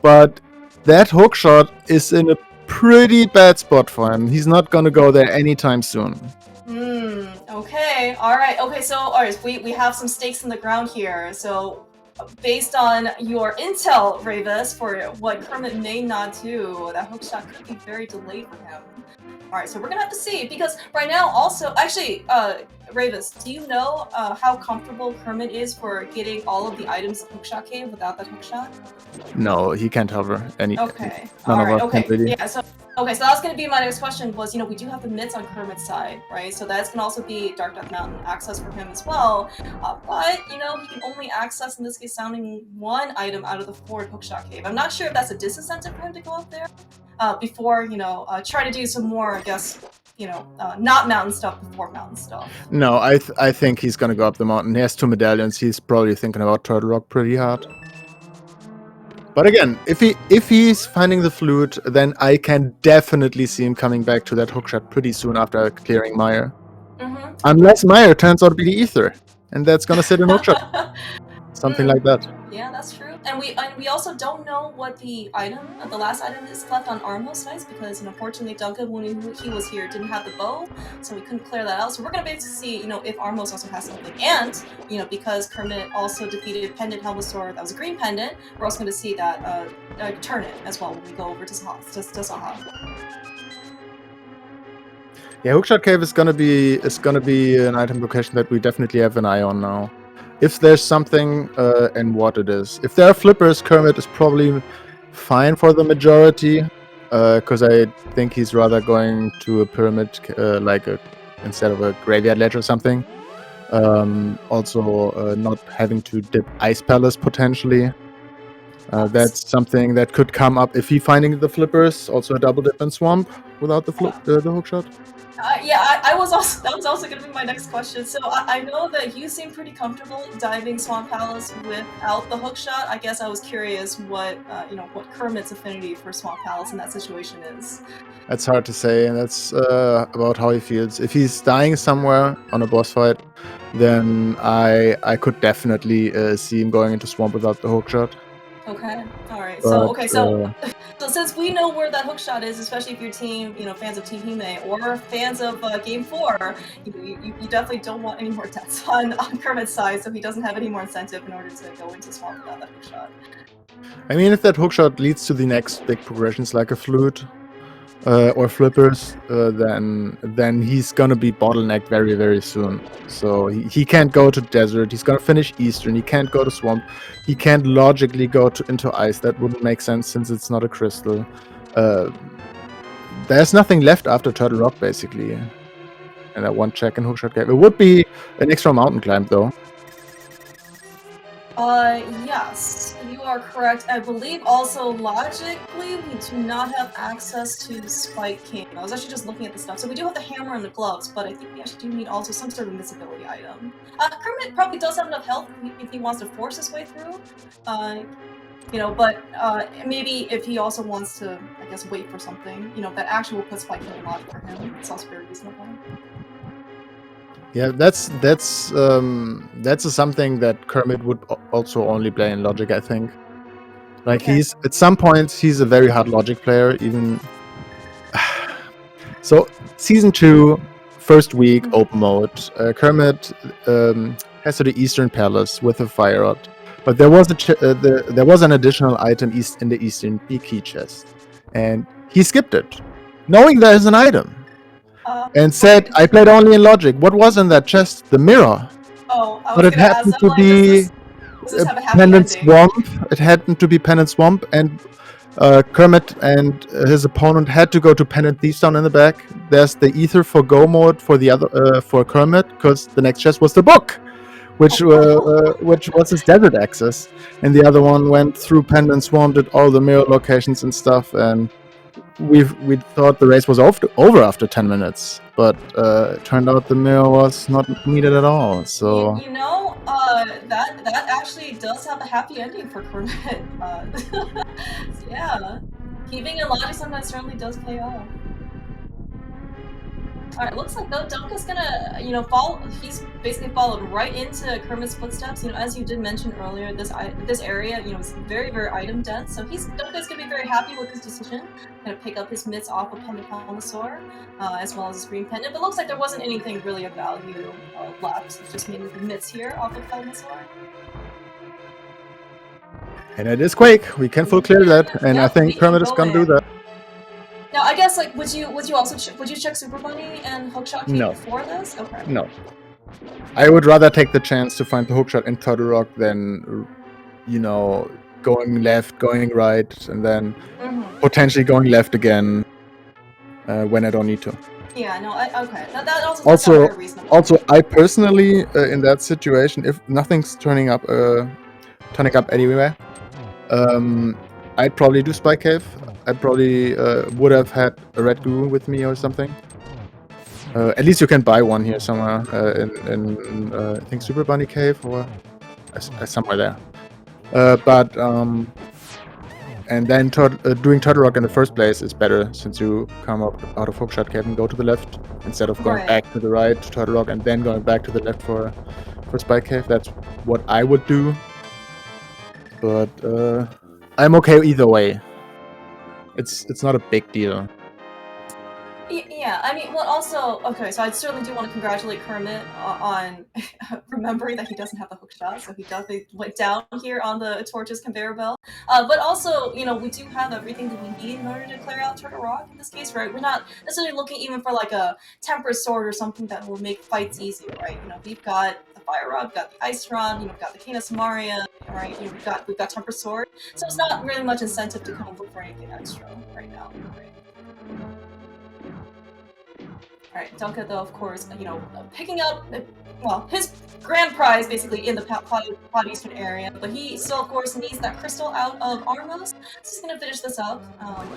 but that hookshot is in a pretty bad spot for him. He's not gonna go there anytime soon. Okay, alright, so we have some stakes in the ground here, so based on your intel, Ravis, for what Kermit may not do, that hookshot could be very delayed for him. Alright, so we're gonna have to see, because right now also, actually, Ravis, do you know how comfortable Kermit is for getting all of the items of Hookshot Cave without that hookshot? No, he can't hover any. Okay, yeah, so that was going to be my next question was, we do have the mids on Kermit's side, right? So that's going to also be Dark Death Mountain access for him as well. But, he can only access, in this case, sounding one item out of the forward Hookshot Cave. I'm not sure if that's a disincentive for him to go up there before, try to do some more, I guess, not mountain stuff before mountain stuff. No, I think he's going to go up the mountain. He has 2 medallions. He's probably thinking about Turtle Rock pretty hard. But again, if he's finding the flute, then I can definitely see him coming back to that hookshot pretty soon after clearing Mire. Unless Mire turns out to be the ether, and that's gonna sit in hookshot. Something like that. Yeah, that's true. And we also don't know what the last item is left on Armo's side, because unfortunately Duncan, when he was here, didn't have the bow, so we couldn't clear that out. So we're gonna basically see, if Armos also has something, and because Kermit also defeated Pendant Helmasaur, that was a green pendant, we're also gonna see that turn it as well when we go over to Saha. Yeah, Hookshot Cave is gonna be an item location that we definitely have an eye on now. If there's something, and what it is. If there are flippers, Kermit is probably fine for the majority, because I think he's rather going to a pyramid, instead of a graveyard ledge or something. Also, not having to dip Ice Palace potentially. That's something that could come up if he finding the flippers. Also a double dip and swamp without the hookshot. That was also going to be my next question. So I know that you seem pretty comfortable diving Swamp Palace without the hookshot. I guess I was curious what Kermit's affinity for Swamp Palace in that situation is. That's hard to say, and that's about how he feels. If he's dying somewhere on a boss fight, then I could definitely see him going into Swamp without the hookshot. Okay, alright. So since we know where that hookshot is, especially if you're fans of Team Hime or fans of Game 4, you definitely don't want any more deaths on Kermit's side, so he doesn't have any more incentive in order to go into Swamp without that hookshot. I mean, if that hookshot leads to the next big progressions like a flute, or flippers, then he's gonna be bottlenecked very, very soon. So he can't go to desert. He's gonna finish eastern. He can't go to swamp. He can't logically go into ice. That wouldn't make sense since it's not a crystal. There's nothing left after Turtle Rock basically, and that one check in Hookshot cave. It would be an extra mountain climb though. Yes, you are correct. I believe also logically we do not have access to Spike King. I was actually just looking at the stuff. So we do have the hammer and the gloves, but I think we actually do need also some sort of invisibility item. Kermit probably does have enough health if he wants to force his way through. You know, but maybe if he also wants to, I guess, wait for something, you know, that actually will put Spike King in logic for him. It's also very reasonable. Yeah, that's something that Kermit would also only play in Logic, I think. Like Okay. he's at some points he's a very hard Logic player. Even so, season 2, first week, open mode. Kermit has to the Eastern Palace with a fire rod, but there was there was an additional item in the Eastern key chest, and he skipped it, knowing there is an item. And said, I played only in Logic. What was in that chest? The mirror. Oh, I was But it gonna ask happened that, to like, be does this have a happy Pendant ending? Swamp. It happened to be Pendant Swamp, and Kermit and his opponent had to go to Pendant Thiefstone in the back. There's the Ether for Go mode for the other for Kermit, because the next chest was the book, which was his desert access, and the other one went through Pendant Swamp, did all the mirror locations and stuff, and we thought the race was over after 10 minutes, but it turned out the mirror was not needed at all. So you know, that actually does have a happy ending for Kermit. Yeah, keeping in logic sometimes certainly does pay off. Alright, looks like though Dunka's gonna, you know, he's basically followed right into Kermit's footsteps. You know, as you did mention earlier, this area, you know, is very, very item dense. So Dunka's gonna be very happy with his decision. Gonna pick up his mitts off of Pendant Palmasaur, as well as his green pendant. But looks like there wasn't anything really of value left. It's just mainly the mitts here off of Palmasaur. and it is Quake. We can full clear that, and I think Kermit is gonna do that. Now, I guess, like, would you also would you check Super Bunny and Hookshot Key before this? Okay. No. I would rather take the chance to find the Hookshot in Turtle Rock than, you know, going left, going right, and then potentially going left again when I don't need to. Yeah, no, okay. That also very reasonable. Also, I personally, in that situation, if nothing's turning up anywhere, I'd probably do Spike Cave. I probably would have had a red goo with me or something. At least you can buy one here somewhere in I think Super Bunny Cave or somewhere there. And then doing Turtle Rock in the first place is better, since you come up out of Hookshot Cave and go to the left instead of going back to the right to Turtle Rock and then going back to the left for Spike Cave. That's what I would do. But I'm okay either way. It's not a big deal. Yeah, I mean, well, also, okay, so I certainly do want to congratulate Kermit on remembering that he doesn't have the hookshot, so he definitely went down here on the Torches conveyor belt. But also, you know, we do have everything that we need in order to clear out Turtle Rock in this case, right? We're not necessarily looking even for like a Tempered Sword or something that will make fights easier, right? You know, we've got the Fire Rod, we've got the Ice Rod, you know, we've got the Cane of Samaria, right? You know, we've got Tempered Sword, so it's not really much incentive to come and look for anything extra right now, right? Alright, Dunka, though, of course, you know, picking up, well, his grand prize, basically, in the Pod Eastern area, but he still, of course, needs that crystal out of Armos, so he's going to finish this up,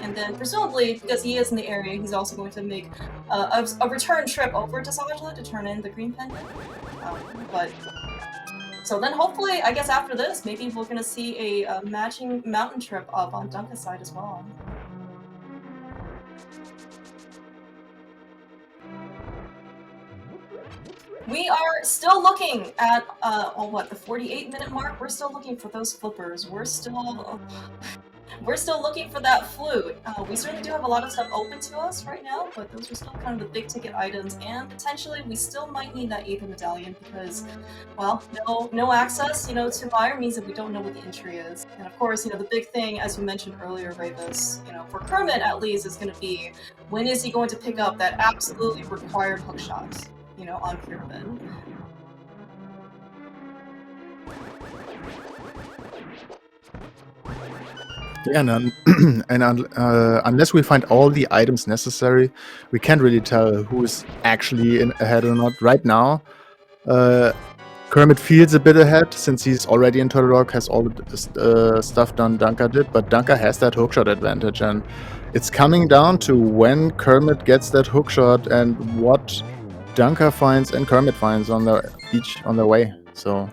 and then, presumably, because he is in the area, he's also going to make a return trip over to Sajla to turn in the green pendant, but... So then, hopefully, I guess after this, maybe we're going to see a matching mountain trip up on Dunka's side as well. We are still looking at, what, the 48-minute mark? We're still looking for those flippers. We're still we're still looking for that flute. We certainly do have a lot of stuff open to us right now, but those are still kind of the big ticket items, and potentially we still might need that Aether Medallion because, well, no access, you know, to Fire means that we don't know what the entry is. And of course, you know, the big thing, as you mentioned earlier, Ravis, you know, for Kermit at least, is going to be when is he going to pick up that absolutely required hookshot, you know, on Pyramid. Yeah, and unless we find all the items necessary, we can't really tell who is actually ahead or not. Right now, Kermit feels a bit ahead since he's already in Turtle Rock, has all the stuff done Dunker did, but Dunker has that hookshot advantage, and it's coming down to when Kermit gets that hookshot and what Dunker finds and Kermit finds on each on their way. So.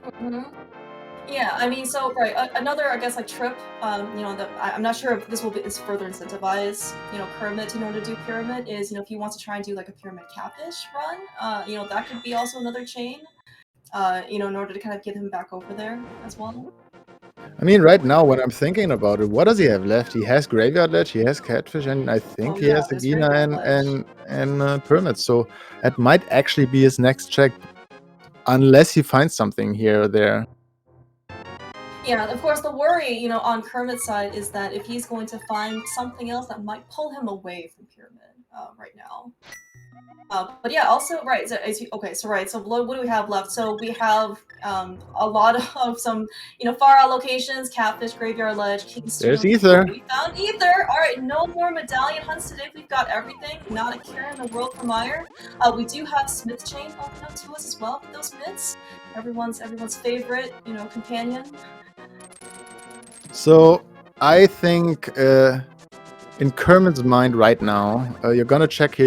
Yeah, I mean, so right, another I guess like trip. You know, that I'm not sure if this will is further incentivize, you know, Kermit in order to do Pyramid is, you know, if he wants to try and do like a Pyramid Catfish run, you know, that could be also another chain. You know, in order to kind of get him back over there as well. I mean, right now, when I'm thinking about it, what does he have left? He has Graveyard Ledge, he has Catfish, and I think he has Agina and Pyramid. So that might actually be his next check, unless he finds something here or there. Yeah, of course, the worry, you know, on Kermit's side is that if he's going to find something else that might pull him away from Pyramid right now. But yeah, also, right, so, okay, so right, so what do we have left? So we have a lot of some, you know, far out locations, Catfish, Graveyard Ledge, Kingston. There's Ether. We found Ether! Alright, no more medallion hunts today, we've got everything, not a care in the world for Meyer. We do have Smith Chain open up to us as well with those mids. Everyone's favorite, you know, companion. So, I think in Kermit's mind right now, you're gonna check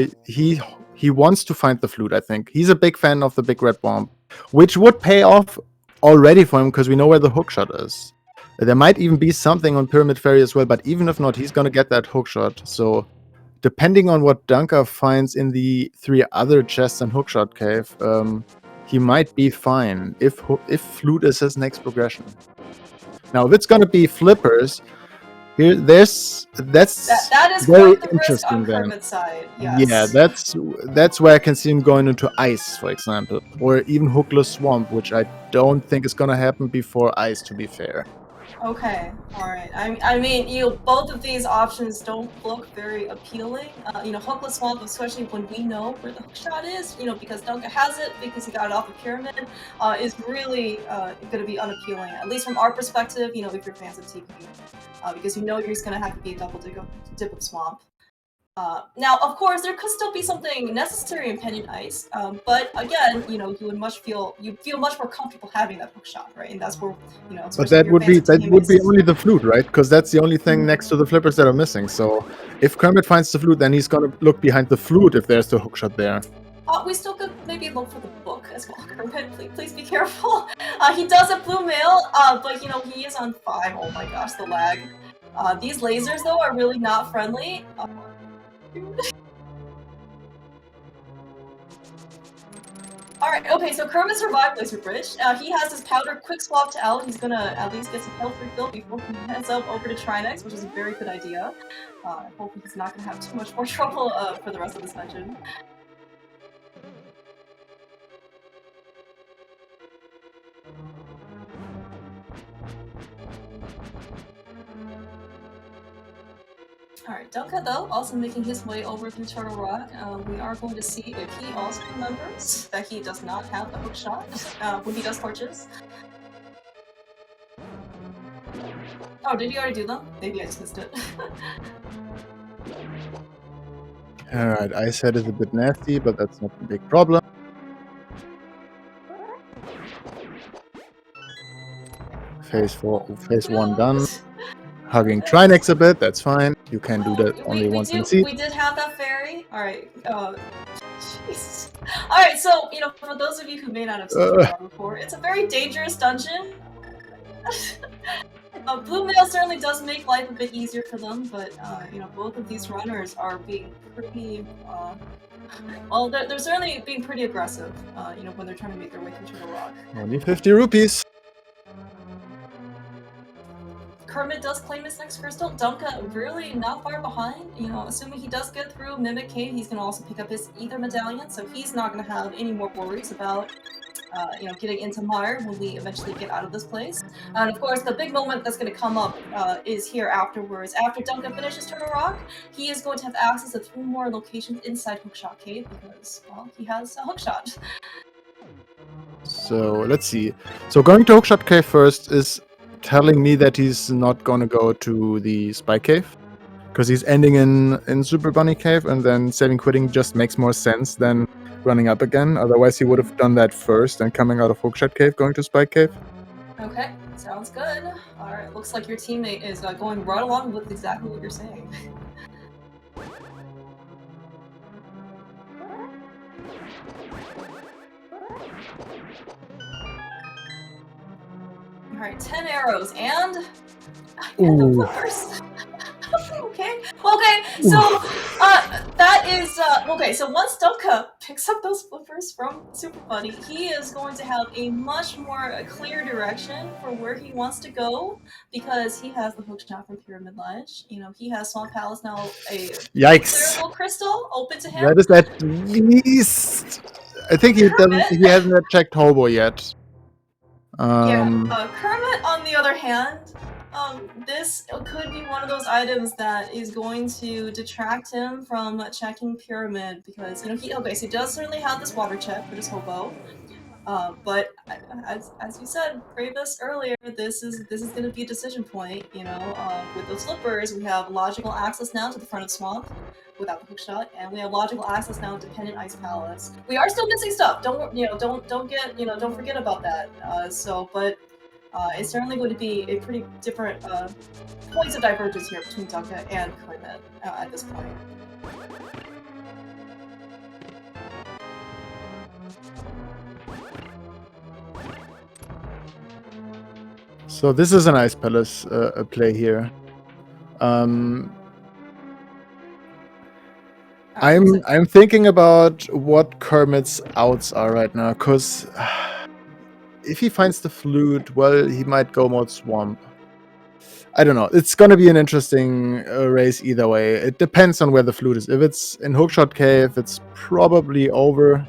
he wants to find the flute, I think. He's a big fan of the Big Red Bomb, which would pay off already for him because we know where the hookshot is. There might even be something on Pyramid Ferry as well, but even if not, he's gonna get that hookshot. So, depending on what Dunker finds in the 3 other chests and hookshot cave, he might be fine if flute is his next progression. Now, if it's gonna be flippers, that is very quite the risk on Kermit's side. Yes. Yeah, that's where I can see him going into ice, for example, or even hookless swamp, which I don't think is gonna happen before ice. To be fair. Okay, all right. I mean, you know, both of these options don't look very appealing. You know, hookless swamp, especially when we know where the hookshot is. You know, because Dunker has it, because he got it off the Pyramid, is really going to be unappealing. At least from our perspective. You know, if you're fans of TP, because you know you're just going to have to be a double dip of swamp. Now, of course, there could still be something necessary in Pendant Ice, but again, you know, you feel much more comfortable having that hookshot, right? And that's where, you know. But that would be only the flute, right? Because that's the only thing next to the flippers that are missing. So if Kermit finds the flute, then he's gonna look behind the flute if there's the hookshot there. We still could maybe look for the book as well, Kermit. Please be careful. He does have blue mail, but you know he is on 5. Oh my gosh, the lag. These lasers though are really not friendly. Alright, okay, so Kermit survived Laser Bridge. He has his powder quick swap to L. He's gonna at least get some health refill before he heads up over to Trinex, which is a very good idea. I hope he's not gonna have too much more trouble for the rest of this dungeon. Alright, Dunker though, also making his way over through Turtle Rock. We are going to see if he also remembers that he does not have the hookshot when he does torches. Oh, did he already do them? Maybe I just missed it. Alright, Ice Head is a bit nasty, but that's not a big problem. Phase 1 done. Hugging Trinex a bit, that's fine. You can do that only once in the seat. We did have that fairy. Alright, jeez. Alright, so, you know, for those of you who may not have seen it before, it's a very dangerous dungeon. Blue mail certainly does make life a bit easier for them, but, you know, both of these runners are being pretty, well, they're certainly being pretty aggressive, you know, when they're trying to make their way through the rock. Only 50 rupees. Kermit does claim his next crystal. Dunka really not far behind. You know, assuming he does get through Mimic Cave, he's gonna also pick up his Ether Medallion, so he's not gonna have any more worries about you know, getting into Mire when we eventually get out of this place. And of course, the big moment that's going to come up is here afterwards. After Duncan finishes Turtle Rock, he is going to have access to 3 more locations inside Hookshot Cave because, well, he has a Hookshot. So let's see. So going to Hookshot Cave first is telling me that he's not gonna go to the Spy Cave because he's ending in Super Bunny Cave, and then saving quitting just makes more sense than running up again. Otherwise, he would have done that first and coming out of Hookshot Cave, going to Spy Cave. Okay, sounds good. All right, looks like your teammate is going right along with exactly what you're saying. All right, 10 arrows and the flippers. Okay. So that is okay. So once Dunka picks up those flippers from Super Bunny, he is going to have a much more clear direction for where he wants to go because he has the Hookshot from Pyramid Ledge. You know, he has Swamp Palace now, a Yikes! clearable crystal open to him. That is at least. I think he doesn't. He hasn't checked Hobo yet. Kermit, on the other hand, this could be one of those items that is going to detract him from checking Pyramid because, you know, so he does certainly have this water check for his hobo. But as you said, Bravus, earlier, this is going to be a decision point. You know, with those flippers, we have logical access now to the front of Swamp without the Hookshot, and we have logical access now to Pendant Ice Palace. We are still missing stuff. Don't forget about that. But it's certainly going to be a pretty different points of divergence here between Dunka and Kermit at this point. So this is an Ice Palace play here. I'm thinking about what Kermit's outs are right now, because if he finds the flute, well, he might go mode Swamp. I don't know. It's gonna be an interesting race either way. It depends on where the flute is. If it's in Hookshot Cave, it's probably over,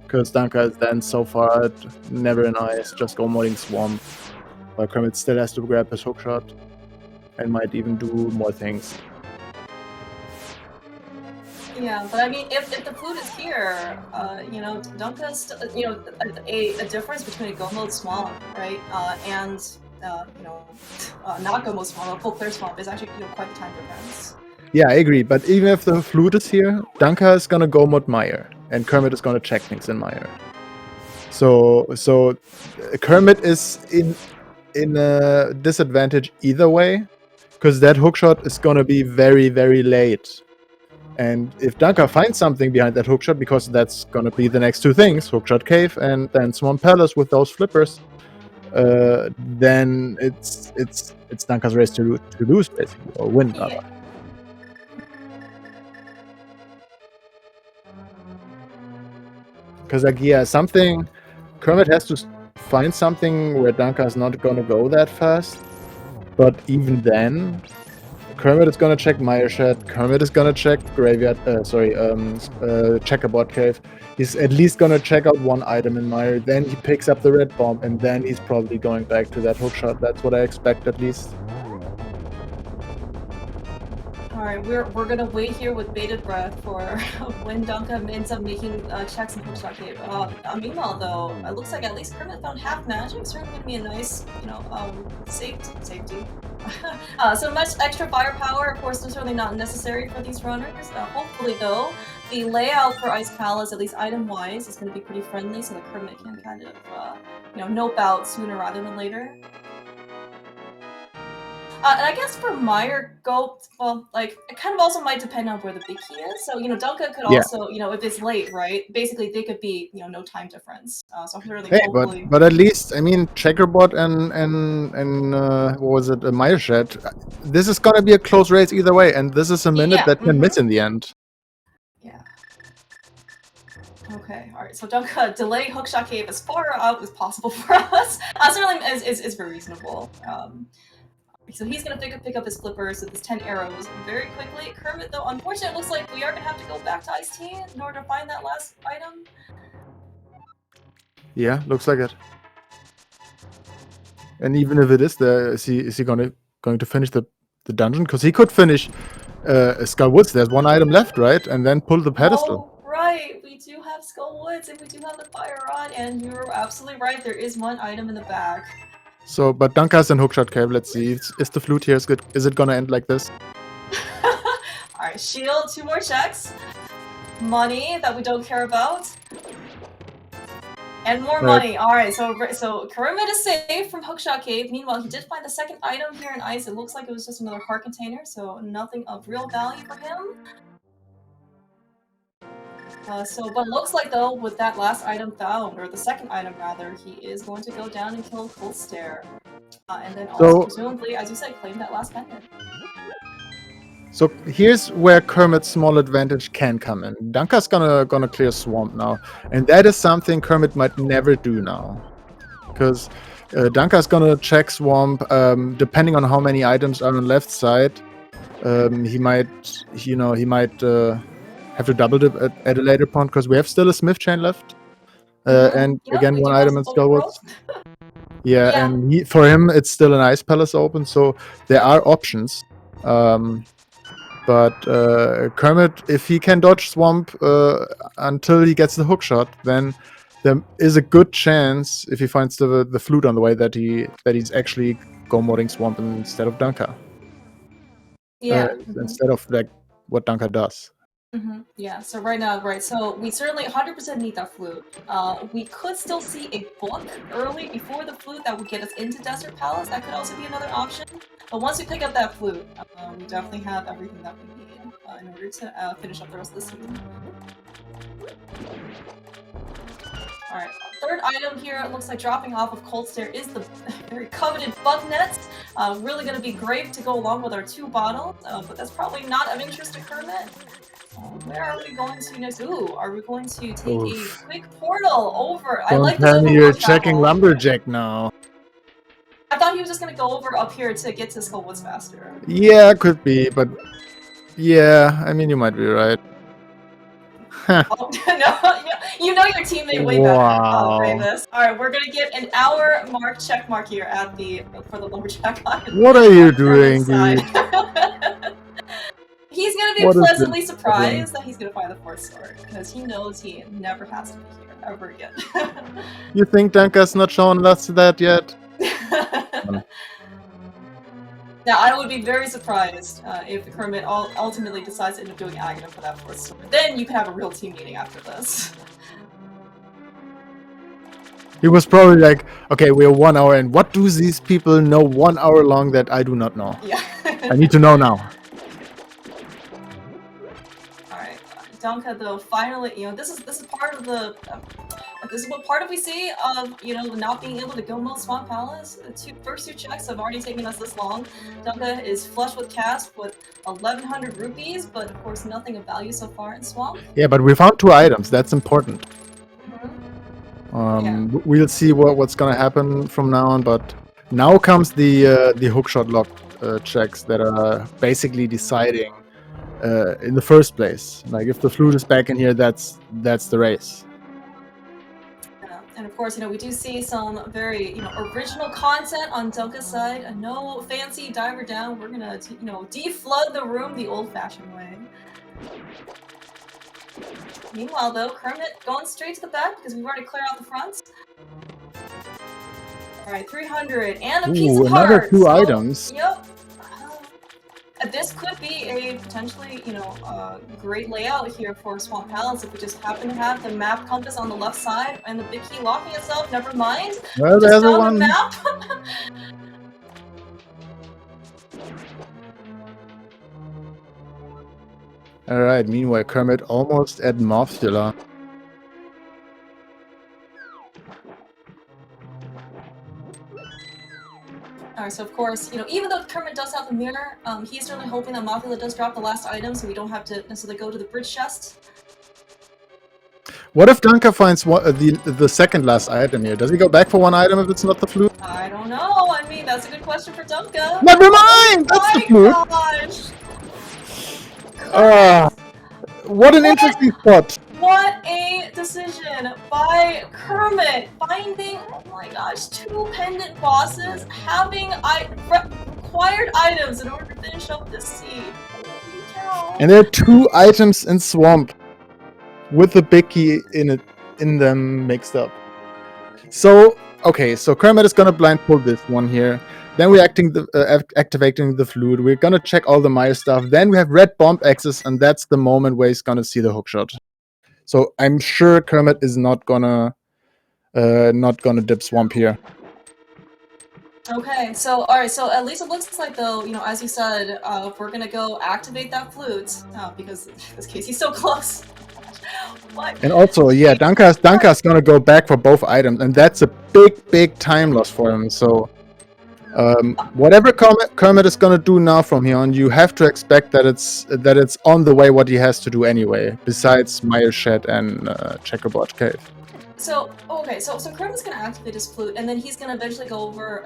because Dunka is then so far never in ice, just go modding Swamp. But Kermit still has to grab his Hookshot and might even do more things. Yeah, but I mean, if the flute is here, you know, Dunka's, you know, a difference between a go mode Swamp, right, and you know, not go mode Swamp, a full clear Swamp is actually, you know, quite the time difference. Yeah, I agree. But even if the flute is here, Dunka is gonna go mode Mire, and Kermit is gonna check things in Mire. So Kermit is in a disadvantage either way, because that Hookshot is gonna be very, very late. And if Dunka finds something behind that Hookshot, because that's gonna be the next 2 things, Hookshot Cave and then Swamp Palace with those flippers, then it's Dunka's race to lose, basically, or win, rather. Because, like, yeah, Kermit has to find something where Dunka is not gonna go that fast. But even then, Kermit is gonna check Mire Shed, Kermit is gonna check Graveyard, Checkerboard Cave. He's at least gonna check out 1 item in Mire, then he picks up the red bomb, and then he's probably going back to that Hookshot. That's what I expect, at least. Alright, we're gonna wait here with bated breath for when Dunka ends up making checks in Hookshot Cave. Meanwhile, though, it looks like at least Kermit found half magic. Certainly gonna be a nice, you know, safety. So much extra firepower, of course, is certainly not necessary for these runners. Hopefully, though, the layout for Ice Palace, at least item-wise, is going to be pretty friendly, so that Kermit can kind of, you know, nope out sooner rather than later. And I guess for Mire, well, like, it kind of also might depend on where the big key is. So, you know, Dunka could also, you know, if it's late, right? Basically, they could be, you know, no time difference. So really, hey, hopefully... but at least, I mean, Checkerboard and what was it, a Mire Shed, this is gonna be a close race either way, and this is a minute that can miss in the end. Yeah. Okay, alright, so Dunka, delay Hookshot Cave as far out as possible for us. Certainly is very reasonable. So he's gonna pick up his flippers with his 10 arrows very quickly. Kermit, though, unfortunately, it looks like we are gonna have to go back to Ice Tea in order to find that last item. Yeah, looks like it. And even if it is there, is he going to finish the dungeon? Because he could finish Skull Woods. There's one item left, right? And then pull the pedestal. Oh, right. We do have Skull Woods and we do have the Fire Rod, and you're absolutely right. There is one item in the back. So, but Dunkas and Hookshot cave. Let's see. Is the flute here? Is it gonna end like this? Alright, shield, 2 more checks. Money that we don't care about. And more money. Alright, so Kermit is safe from Hookshot Cave. Meanwhile, he did find the second item here in ice. It looks like it was just another heart container, so nothing of real value for him. But looks like, though, with that last item found, or the second item rather, he is going to go down and kill Cold Stare. And then also, presumably, as you said, claim that last pendant. So here's where Kermit's small advantage can come in. Dunka's gonna clear Swamp now, and that is something Kermit might never do now, because Dunka's gonna check Swamp. Depending on how many items are on the left side, he might have to double dip at a later point, because we have still a Smith chain left, and again one item in Skullwoods. Yeah, and for him it's still an Ice Palace open, so there are options. But Kermit, if he can dodge Swamp until he gets the hookshot, then there is a good chance, if he finds the flute on the way, that he's actually go-modding Swamp instead of Dunka. Yeah. Instead of like what Dunka does. Yeah, so right now, so we certainly 100% need that flute. We could still see a book early before the flute that would get us into Desert Palace. That could also be another option. But once we pick up that flute, we definitely have everything that we need in order to finish up the rest of the season. Alright, third item here, it looks like dropping off of Cold Stare is the very coveted bug nets. Really going to be great to go along with our 2 bottles, but that's probably not of interest to Kermit. Where are we going to next? Ooh, are we going to take a quick portal over? I like this. You're checking Lumberjack now. I thought he was just going to go over up here to get to Skullwoods faster. Yeah, could be, but yeah, I mean, you might be right. Oh, no, you know your teammate way better. Oh, Ravis. Alright, we're gonna get an hour check mark here for the Lumberjack line. What are you doing, dude? He's gonna be pleasantly surprised that he's gonna find the 4th sword, because he knows he never has to be here ever again. You think Dunka's not showing us that yet? Now, I would be very surprised if the Kermit ultimately decides to end up doing Aghanim for that 4th sword. Then you could have a real team meeting after this. He was probably like, okay, we're 1 hour in. What do these people know 1 hour long that I do not know? Yeah. I need to know now. Alright, Dunka, though, finally, this is part of the... this is what part of we see of, not being able to go mode Swamp Palace. The first 2 checks have already taken us this long. Dunka is flush with cash with 1,100 rupees, but of course nothing of value so far in Swamp. Yeah, but we found 2 items. That's important. We'll see what's gonna happen from now on, but now comes the hookshot lock checks that are basically deciding in the first place. Like, if the flute is back in here, that's the race. And of course, we do see some very, original content on Dunka's side. No fancy diver down. We're gonna, deflood the room the old-fashioned way. Meanwhile, though, Kermit going straight to the back because we've already cleared out the fronts. Alright, 300 and a piece of heart. Another 2 items. Yep. This could be a potentially, great layout here for Swamp Palace if we just happen to have the map compass on the left side and the big key locking itself. Never mind. Well, there's the one. Map. Alright, meanwhile, Kermit almost at Morphula. Alright, so of course, even though Kermit does have the mirror, he's certainly hoping that Morphula does drop the last item so we don't have to necessarily go to the bridge chest. What if Dunka finds the second last item here? Does he go back for 1 item if it's not the flute? I don't know. I mean, That's a good question for Dunka. Never mind! That's the flute! Oh my gosh! What an interesting spot! What a decision by Kermit, finding, oh my gosh, 2 pendant bosses, having required items in order to finish up this seed. Holy cow. And there are 2 items in Swamp with the big key in them mixed up. So, okay, so Kermit is gonna blind pull this one here. Then we're activating the flute. We're gonna check all the Maya stuff. Then we have red bomb axes, and that's the moment where he's gonna see the hookshot. So I'm sure Kermit is not gonna dip Swamp here. Okay, so alright, so at least it looks like though, you know, as you said, we're gonna go activate that flute, because in this case he's so close. What? And also, yeah, Danka's gonna go back for both items, and that's a big time loss for him. So whatever Kermit is gonna do now from here on, you have to expect that it's on the way what he has to do anyway, besides Mire Shed and Checkerboard Cave. So, okay, so Kermit's gonna activate his flute, and then he's gonna eventually go over,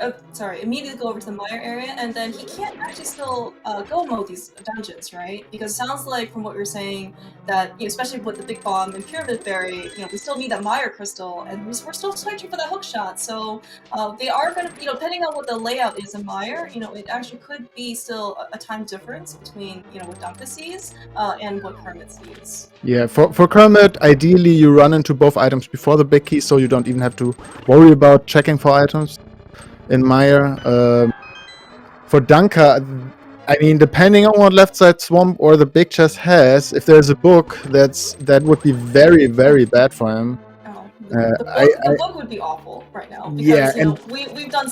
immediately go over to the Mire area, and then he can't actually still go mode these dungeons, right? Because it sounds like from what you're saying that, you know, especially with the Big Bomb and Pyramid Berry, you know, we still need that Mire Crystal, and we're still searching for that Hookshot. So they are gonna, you know, depending on what the layout is in Mire, you know, it actually could be still a time difference between, you know, what Dunka sees and what Kermit sees. Yeah, for Kermit, ideally you run into both items before the big key, so you don't even have to worry about checking for items in Mire. For Dunka, I mean, depending on what left side Swamp or the big chest has, if there's a book, that would be very bad for him. The book would be awful right now because, yeah, you know, we've done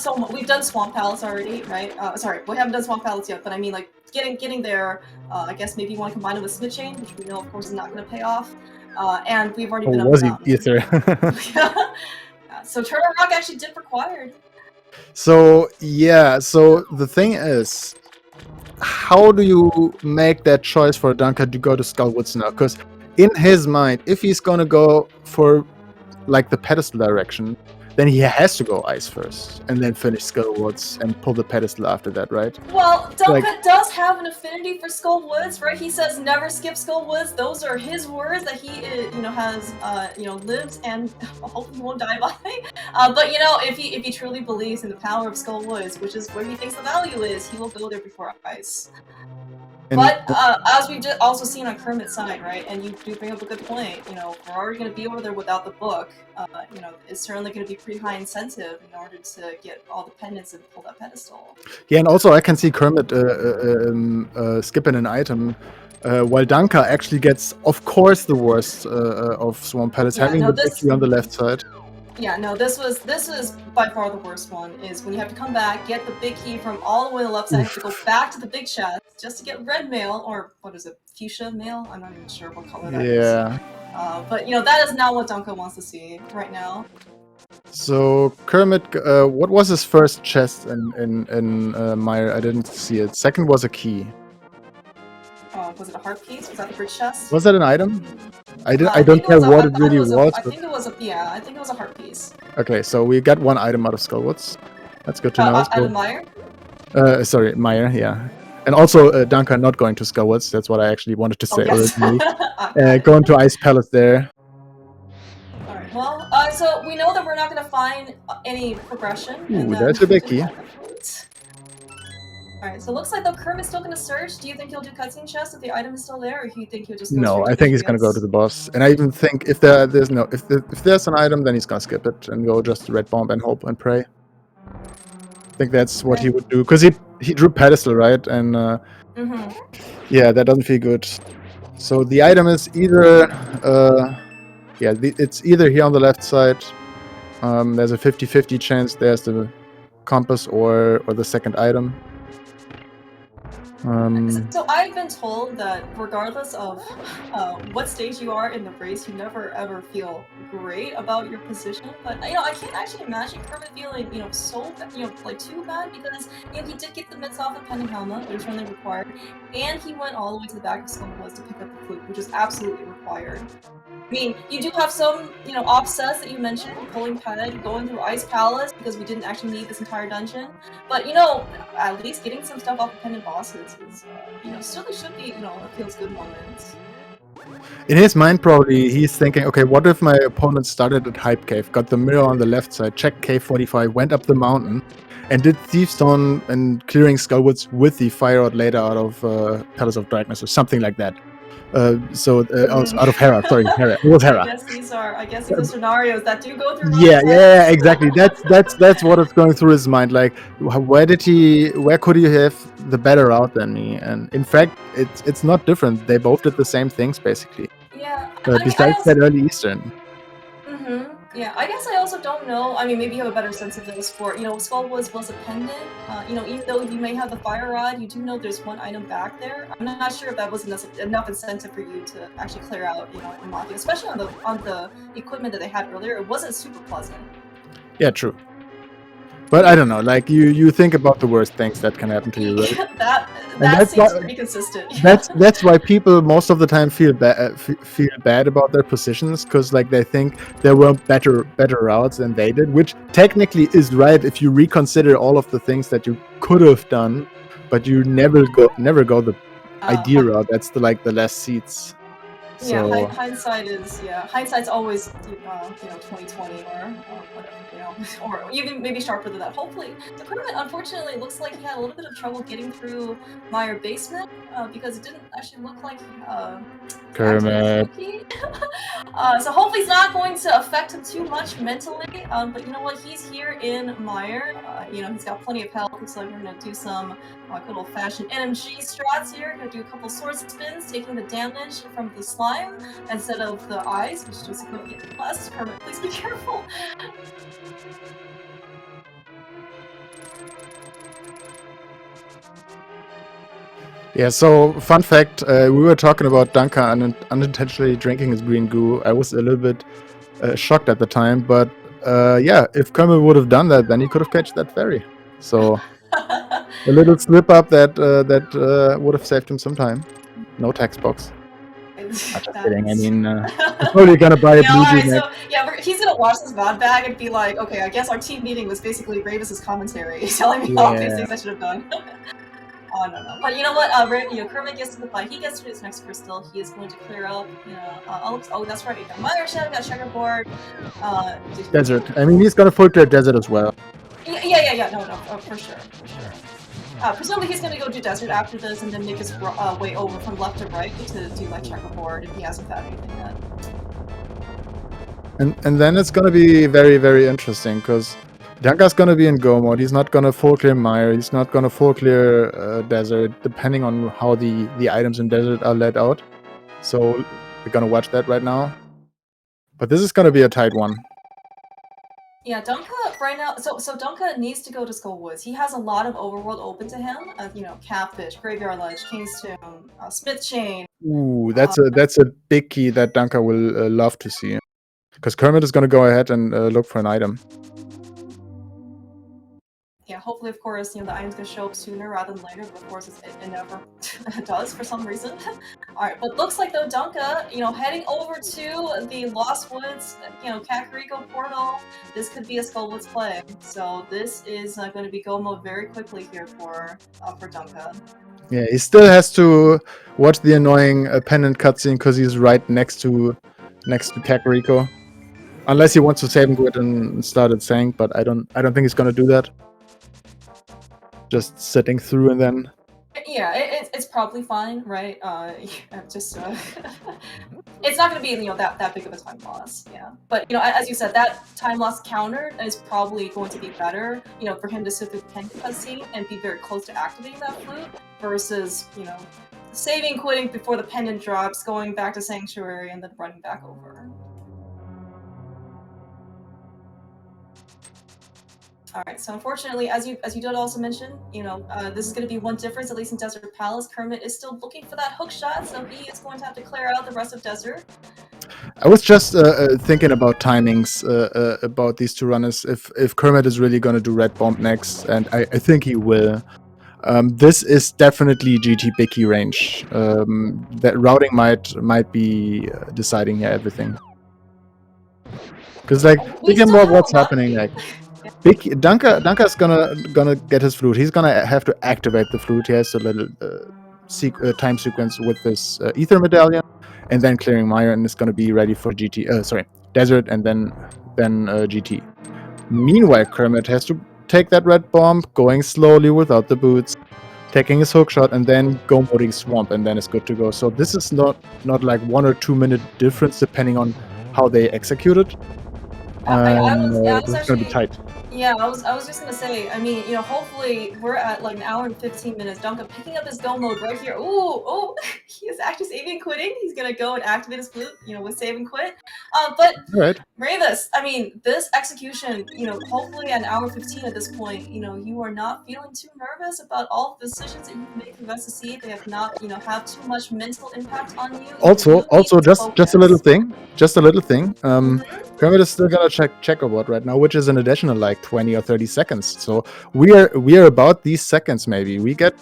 Swamp Palace already, right? Sorry, we haven't done Swamp Palace yet, but I mean, like, getting there, I guess maybe you want to combine it with Smith Chain, which we know, of course, is not going to pay off. And we've already been up the mountain. Yeah, so Turtle Rock actually did required. So, yeah, so the thing is, how do you make that choice for Dunka to go to Skullwoods now? Because in his mind, if he's gonna go for like the pedestal direction, then he has to go ice first and then finish Skullwoods and pull the pedestal after that, right? Well, Dunka does have an affinity for Skullwoods, right? He says never skip Skullwoods. Those are his words that he, you know, has, you know, lived and hopefully he won't die by. But you know, if he truly believes in the power of Skullwoods, which is where he thinks the value is, he will go there before ice. But as we've just also seen on Kermit's side, right, and you do bring up a good point, you know, we're already going to be over there without the book, you know, it's certainly going to be pretty high incentive in order to get all the pendants and pull that pedestal. Yeah, and also I can see Kermit skipping an item, while Dunka actually gets, of course, the worst of Swamp Palace, having the big key on the left side. Yeah, no, this was by far the worst one, is when you have to come back, get the big key from all the way to the left side, to go back to the big chest, just to get red mail, or what is it, fuchsia mail? I'm not even sure what color that is. But, you know, that is not what Dunka wants to see right now. So, Kermit, what was his first chest in Mire? I didn't see it. Second was a key. Was it a heart piece? Was that the bridge chest? Was that an item? I don't care what it really was. I think it was a heart piece. Okay, so we got one item out of Skullwoods. That's good to know. Out of Mire? Sorry, Mire, yeah. And also, Dunka not going to Skullwoods. That's what I actually wanted to say originally. Going to Ice Palace there. Alright, well, so we know that we're not going to find any progression. Ooh, there's a big key. Alright, so it looks like though Kermit's still gonna search. Do you think he'll do cutscene chest if the item is still there, or do you think he'll just go No, I think he's gonna go to the boss. And I even think if there's an item, then he's gonna skip it and go just red bomb and hope and pray. I think that's what he would do, because he drew pedestal, right? And yeah, that doesn't feel good. So the item is either it's either here on the left side. There's a 50-50 chance there's the compass or the second item. So I've been told that regardless of what stage you are in the race, you never ever feel great about your position. But you know, I can't actually imagine Kermit feeling, you know, so like too bad, because you know he did get the mitts off of Pendant helmet, which was really required, and he went all the way to the back of Skullwoods to pick up the flute, which is absolutely required. I mean, you do have some, offsets that you mentioned, pulling Ped, going through Ice Palace, because we didn't actually need this entire dungeon. But, at least getting some stuff off the Pendant bosses is, still should be, a feels good moment. In his mind, probably, he's thinking, okay, what if my opponent started at Hype Cave, got the mirror on the left side, checked Cave 45, went up the mountain, and did Thief Stone and clearing Skullwoods with the Fire Out later out of Palace of Darkness or something like that. Out of Hera, sorry, Hera. It was Hera. I guess these are scenarios that do go through. Yeah, exactly. That's what is going through his mind. Like, where could he have the better route than me? And in fact, it's not different. They both did the same things basically. Yeah. Besides that early Eastern. Yeah, I guess I also don't know. I mean, maybe you have a better sense of this for, Skullwoods was a pendant. Even though you may have the fire rod, you do know there's one item back there. I'm not sure if that was enough incentive for you to actually clear out, in Mafia, especially on the equipment that they had earlier. It wasn't super pleasant. Yeah, true. But I don't know, like you think about the worst things that can happen to you, right? that seems pretty consistent. That's why people most of the time feel bad about their positions, because like they think there were better routes than they did, which technically is right if you reconsider all of the things that you could have done, but you never go the ideal route. That's the less seats. So, yeah, hindsight's always 2020 or whatever, or even maybe sharper than that. Hopefully, the Kermit unfortunately looks like he had a little bit of trouble getting through Meyer basement because it didn't actually look like Kermit. So hopefully it's not going to affect him too much mentally. But you know what? He's here in Meyer. He's got plenty of health. Looks like we're gonna do some good old-fashioned NMG strats here. Gonna do a couple sword spins, taking the damage from the slime instead of the eyes, which just going to get the glasses. Kermit, please be careful. Yeah, so fun fact, we were talking about Duncan unintentionally drinking his green goo. I was a little bit shocked at the time, but yeah, if Kermit would have done that, then he could have catched that fairy. So a little slip up that would have saved him some time. No text box. I'm just kidding. I mean, I'm probably gonna buy a blue alright, so he's gonna watch this VOD bag and be like, okay, I guess our team meeting was basically Graves' commentary telling me all these things I should have done. Oh no. But you know what? Kermit gets to the fight. He gets to his next crystal. He is going to clear up. Oh, that's right. Mother Shadow got checkerboard. Desert. I mean, he's gonna full clear desert as well. Yeah. No, for sure. Presumably he's going to go do desert after this and then make his way over from left to right to do like checkerboard if he hasn't found anything yet. And then it's going to be very, very interesting because Danka's going to be in go mode. He's not going to full clear Mire. He's not going to full clear desert, depending on how the items in desert are let out. So we're going to watch that right now. But this is going to be a tight one. Yeah, Dunka right now. So Dunka needs to go to Skullwoods. He has a lot of overworld open to him. Catfish, Graveyard Ledge, King's Tomb, Smith Chain. Ooh, that's a big key that Dunka will love to see, because Kermit is going to go ahead and look for an item. Yeah, hopefully, of course, the item's gonna show up sooner rather than later, but of course it never does for some reason. Alright, but looks like though Dunka, heading over to the Lost Woods, Kakariko portal, this could be a Skullwoods play. So this is going to be go mode very quickly here for Dunka. Yeah, he still has to watch the annoying Pendant cutscene because he's right next to Kakariko. Unless he wants to save and quit and start at Sank, but I don't think he's gonna do that. Just sitting through and then. Yeah, it's probably fine, right? It's not going to be that big of a time loss, yeah. But as you said, that time loss counter is probably going to be better, for him to sit through the Pendant cutscene and be very close to activating that flute versus saving, quitting before the Pendant drops, going back to Sanctuary, and then running back over. Alright, so unfortunately, as you did also mention, this is going to be one difference, at least in Desert Palace. Kermit is still looking for that Hookshot, so he is going to have to clear out the rest of Desert. I was just thinking about timings about these two runners. If Kermit is really going to do Red Bomb next, and I think he will, This is definitely GT Bicky range. That routing might be deciding here everything. Because like, We think still about have what's a lot. happening. Like, Dunker's gonna get his flute. He's gonna have to activate the flute. He has a little time sequence with this ether medallion, and then clearing Mire, and it's gonna be ready for GT. Desert, and then GT. Meanwhile, Kermit has to take that red bomb, going slowly without the boots, taking his hookshot, and then go moding swamp, and then it's good to go. So this is not like 1 or 2 minute difference depending on how they execute it. This is gonna be tight. Yeah, I was just gonna say, I mean, hopefully we're at like an hour and 15 minutes. Duncan picking up his go mode right here. Ooh, he is actually saving and quitting. He's gonna go and activate his flute, with save and quit. But All right. Ravis, I mean, this execution, hopefully at an hour 15 at this point, you are not feeling too nervous about all the decisions that you've made for SSC. They have not, have too much mental impact on you. Also, just a little thing. Kermit is still gonna check checkerboard right now, which is an additional like 20 or 30 seconds. So we are about these seconds maybe. We get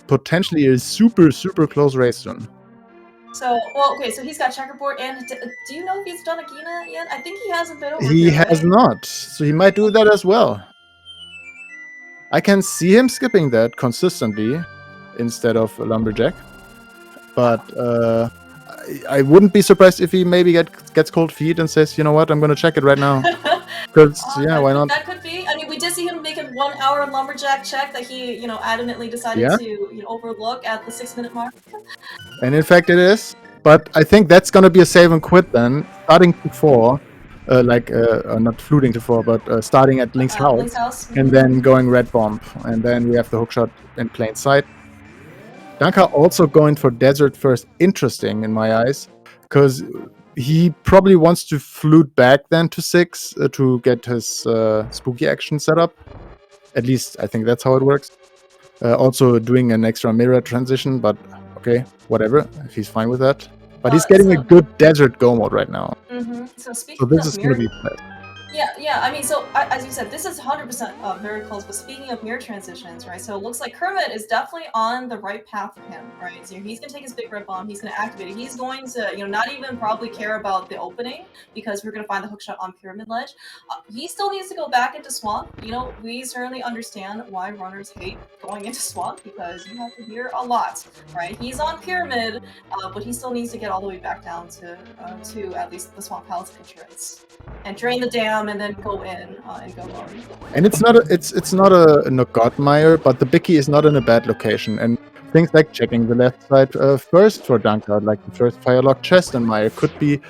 potentially a super close race soon. So, okay, so he's got checkerboard, and do you know if he's done a Gina yet? I think he hasn't been over He here, has right? not, so he might do that as well. I can see him skipping that consistently instead of Lumberjack, but I wouldn't be surprised if he maybe gets cold feet and says, you know what, I'm gonna check it right now. Because why not? That could be. I mean, we did see him make a 1 hour Lumberjack check that he, adamantly decided to overlook at the 6-minute mark. And in fact, it is. But I think that's gonna be a save and quit then, starting to 4, not fluting to 4, but starting at Link's house, and then going red bomb, and then we have the hookshot in plain sight. Danka also going for desert first, interesting in my eyes, because he probably wants to flute back then to 6 to get his spooky action set up. At least I think that's how it works. Also doing an extra mirror transition, but okay, whatever, if he's fine with that. But he's getting a good desert go mode right now. So this is going to be fast. Yeah, I mean, so as you said, this is 100% very close, but speaking of mirror transitions, right, so it looks like Kermit is definitely on the right path for him, right, so he's going to take his big red bomb, he's going to activate it, he's going to, not even probably care about the opening, because we're going to find the hookshot on Pyramid Ledge. He still needs to go back into Swamp. We certainly understand why runners hate going into Swamp, because you have to hear a lot, right, he's on Pyramid, but he still needs to get all the way back down to at least the Swamp Palace entrance, and drain the dam, and then go in and go mode. And it's not a Nogot Mire, but the Bicky is not in a bad location, and things like checking the left side first for Dunker, like the first Firelock chest and Mire, could be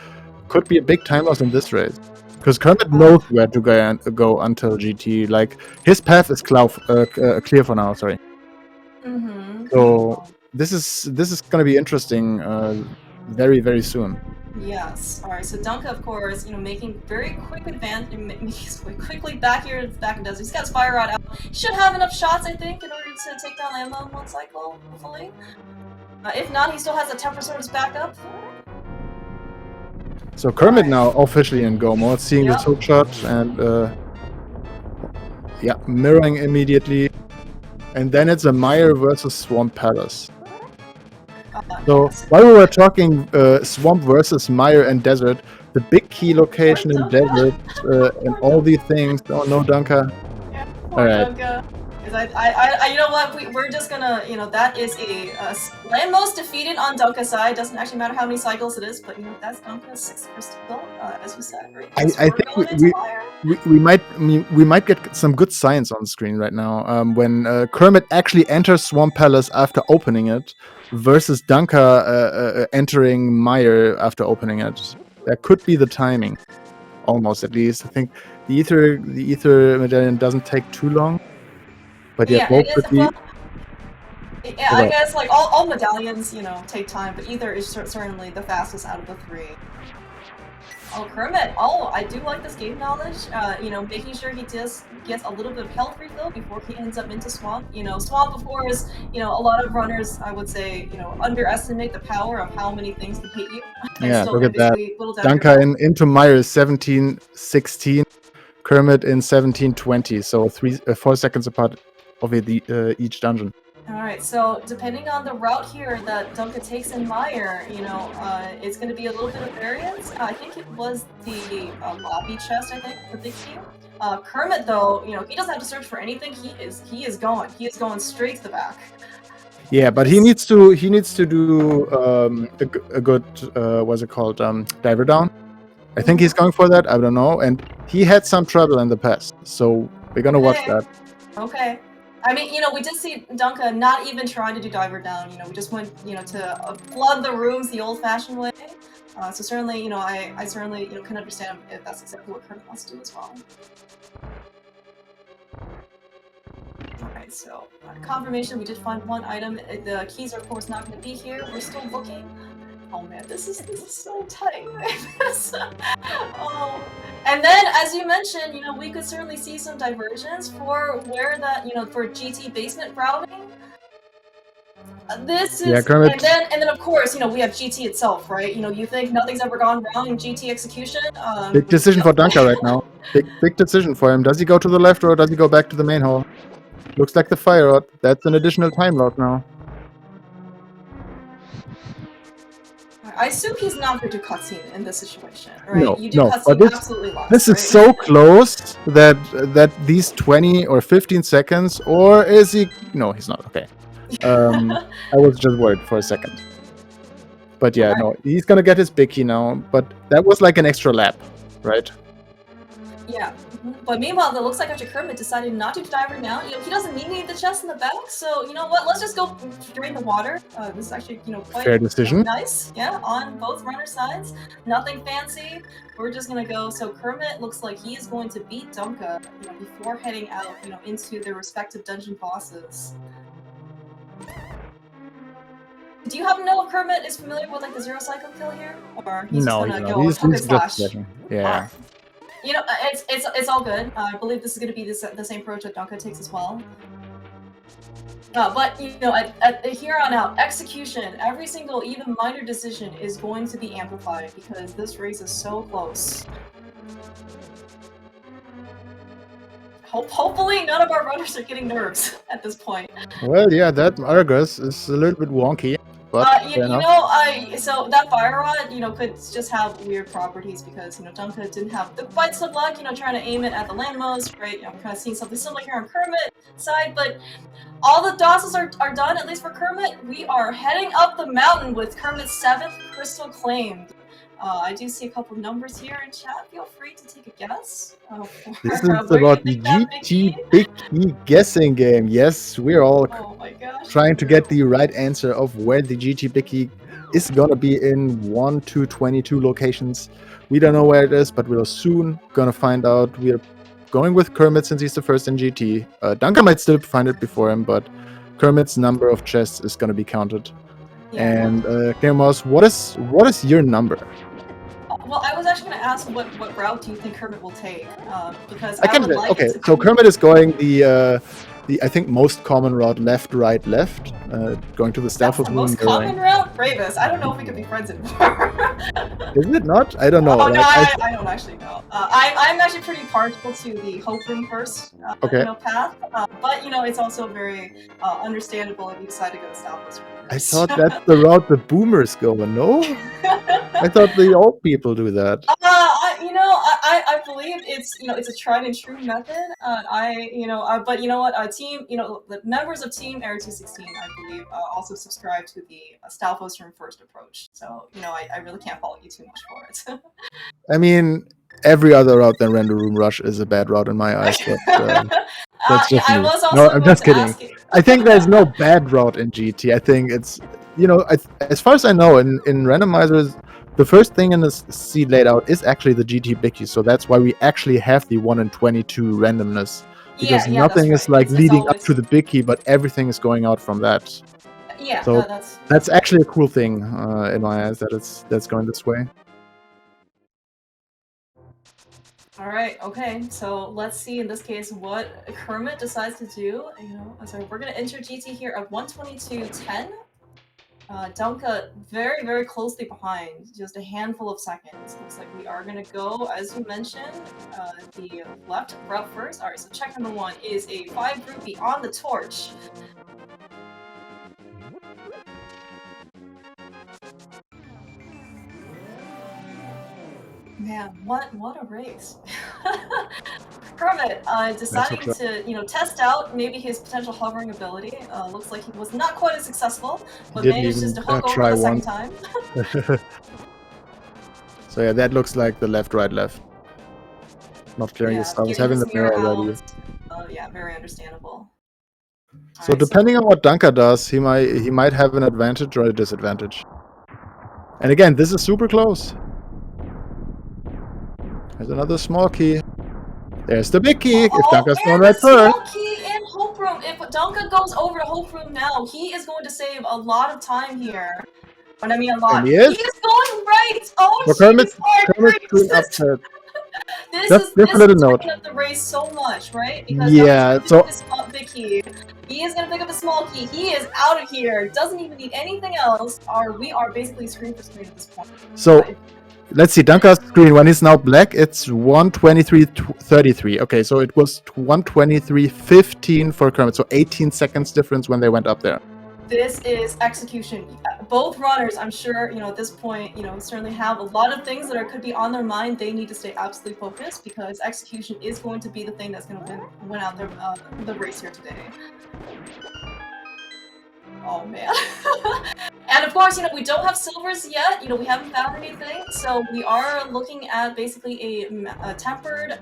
a big time loss in this race. Because Kermit knows where to go until GT. Like, his path is clear for now. Sorry. So this is gonna be interesting very, very soon. Yes. All right. So Dunka, of course, making very quick advance, he's quickly back here in desert. He's got his fire rod out. He should have enough shots, I think, in order to take down Lambo in one cycle, hopefully. If not, he still has a 10% of his backup. So Kermit now officially in go mode, seeing this hookshot and mirroring immediately, and then it's a Mire versus Swamp Palace. So while we were talking Swamp versus Mire and Desert, the big key location in Desert and all these things. Oh no, Dunka. Yeah, all right. Dunka. You know what? We're just gonna, that is a landmost defeated on Dunka's side. Doesn't actually matter how many cycles it is, but that's Dunka's 6th crystal, as we said. Right? I think we might get some good signs on screen right now when Kermit actually enters Swamp Palace after opening it, versus Dunka entering Mire after opening it. That could be the timing, almost at least. I think the ether medallion doesn't take too long. But both could be. I guess like all medallions, take time, but ether is certainly the fastest out of the 3. Oh, Kermit! Oh, I do like this game knowledge. Making sure he just gets a little bit of health refill before he ends up into Swamp. Swamp, of course, a lot of runners, I would say, underestimate the power of how many things can hit you. Yeah, look at that. Dunka into Mire 17-16, Kermit in 17-20, so 4 seconds apart of each dungeon. Alright, so depending on the route here that Dunka takes in Mire, it's going to be a little bit of variance. I think it was the lobby chest, I think, the big key. Kermit, though, he doesn't have to search for anything. He is going. He is going straight to the back. Yeah, but he needs to do a good what's it called, diver down. I think he's going for that. I don't know, and he had some trouble in the past, so we're gonna watch that. Okay. I mean, we did see Dunka not even trying to do diver down. We just went, to flood the rooms the old-fashioned way. So certainly, I certainly, can understand if that's exactly what Kermit wants to do as well. Alright, so confirmation, we did find one item. The keys are, of course, not going to be here. We're still looking. Oh man, this is so tight. Oh. And then, as you mentioned, we could certainly see some divergence for where that, for GT basement routing. This is, yeah, Kermit. And then of course, we have GT itself, right? You think nothing's ever gone wrong in GT execution. Big decision for Dunka right now. Big decision for him. Does he go to the left or does he go back to the main hall? Looks like the fire rod. That's an additional time lock now. I assume he's not going to do cutscene in this situation, right? No, you do no, cutscene but absolutely lost, this right? is so close that these 20 or 15 seconds, or is he? No, he's not. Okay. I was just worried for a second. But yeah, no, he's gonna get his big key now. But that was like an extra lap, right? Yeah. But meanwhile, it looks like after Kermit decided not to dive now, he doesn't need any of the chests in the back, so you know what? Let's just go straight in the water. This is actually, quite fair decision. Nice. Yeah, on both runner sides. Nothing fancy. We're just gonna go. So Kermit looks like he is going to beat Dunka, before heading out, into their respective dungeon bosses. Do you happen to know if Kermit is familiar with like the zero cycle kill here, or he's just gonna go with Hook Slash? Yeah. It's all good. I believe this is going to be the same approach that Dunka takes as well. But here on out, execution, every single even minor decision is going to be amplified because this race is so close. Hopefully none of our runners are getting nerves at this point. Well, yeah, that Argus is a little bit wonky. But so that fire rod, could just have weird properties because, Dunka didn't have the bites of luck, trying to aim it at the landmost, right? I'm kind of seeing something similar here on Kermit's side, but all the dosses are done, at least for Kermit. We are heading up the mountain with Kermit's 7th crystal claimed. I do see a couple numbers here in chat. Feel free to take a guess. This is about the GT Big Key guessing game. Yes, we're all trying to get the right answer of where the GT Big Key is gonna be in 1 to 22 locations. We don't know where it is, but we're soon gonna find out. We're going with Kermit since he's the first in GT. Dunka might still find it before him, but Kermit's number of chests is gonna be counted. Yeah. And Clearmouse, what is your number? Well, I was actually going to ask what route do you think Kermit will take? Because so Kermit is going the I think most common route, left, right, left, going to the staff of most common route, Bravus. I don't know if we could be friends anymore. Is it not? I don't know. Oh, no, I don't actually know. I'm actually pretty partial to the Hope Room first, path. But it's also very understandable if you decide to go to Southwest. I thought that's the route the boomers go. No, I thought the old people do that. I believe it's a tried and true method. But you know what? The members of Team Hera 216, I believe, also subscribe to the Stalfos Room first approach. So I really can't fault you too much for it. I mean, every other route than Render Room Rush is a bad route in my eyes. But, that's just me. No, I'm just kidding. I think there's no bad route in GT. I think it's, as far as I know, in randomizers, the first thing in the seed laid out is actually the GT Big Key. So that's why we actually have the 1 in 22 randomness. Because nothing is like leading up to the Big Key, but everything is going out from that. Yeah, so that's actually a cool thing in my eyes that's going this way. Alright, okay, so let's see in this case what Kermit decides to do. So we're gonna enter GT here at 122.10. Dunka very, very closely behind, just a handful of seconds. Looks like we are gonna go, as you mentioned, the left route first. Alright, so check number 1 is a 5 groupie on the torch. Man, what a race. Kermit deciding to, test out maybe his potential hovering ability. Looks like he was not quite as successful, but Didn't manages even to hook over try the second one. time. So yeah, that looks like the left, right, left. Not clearing his stuff. He's having the mirror already. Yeah, very understandable. So depending on what Dunker does, he might have an advantage or a disadvantage. And again, this is super close. There's another small key. There's the big key. If Dunker's going right first. Small key in Hope Room. If Dunker goes over to Hope Room now, he is going to save a lot of time here. When I mean a lot, And he is going right. Oh, so Kermit's doing upset. This is taking up the race so much, right? Because yeah, so his big key. He is gonna pick up a small key. He is out of here. Doesn't even need anything else. We are basically screen for screen at this point. So let's see, Dunker's screen when he's now black, it's 1:23:33. Okay, so it was 1:23:15 for Kermit. So 18 seconds difference when they went up there. This is execution. Both runners, I'm sure, at this point, certainly have a lot of things that could be on their mind. They need to stay absolutely focused because execution is going to be the thing that's going to win out the race here today. Oh man. And of course, we don't have silvers yet. We haven't found anything. So we are looking at basically a tempered,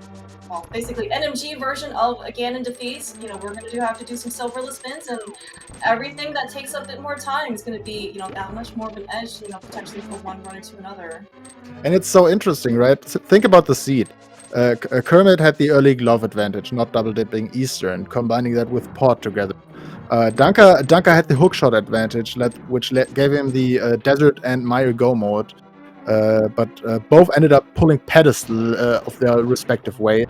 well, basically NMG version of a Ganon defeat. We're going to have to do some silverless spins, and everything that takes up a bit more time is going to be, that much more of an edge, potentially for one runner to another. And it's so interesting, right? Think about the seed. Kermit had the early glove advantage, not double dipping Eastern, combining that with Port together. Dunker had the hookshot advantage, which gave him the desert and Meyer go mode, but both ended up pulling pedestal of their respective way.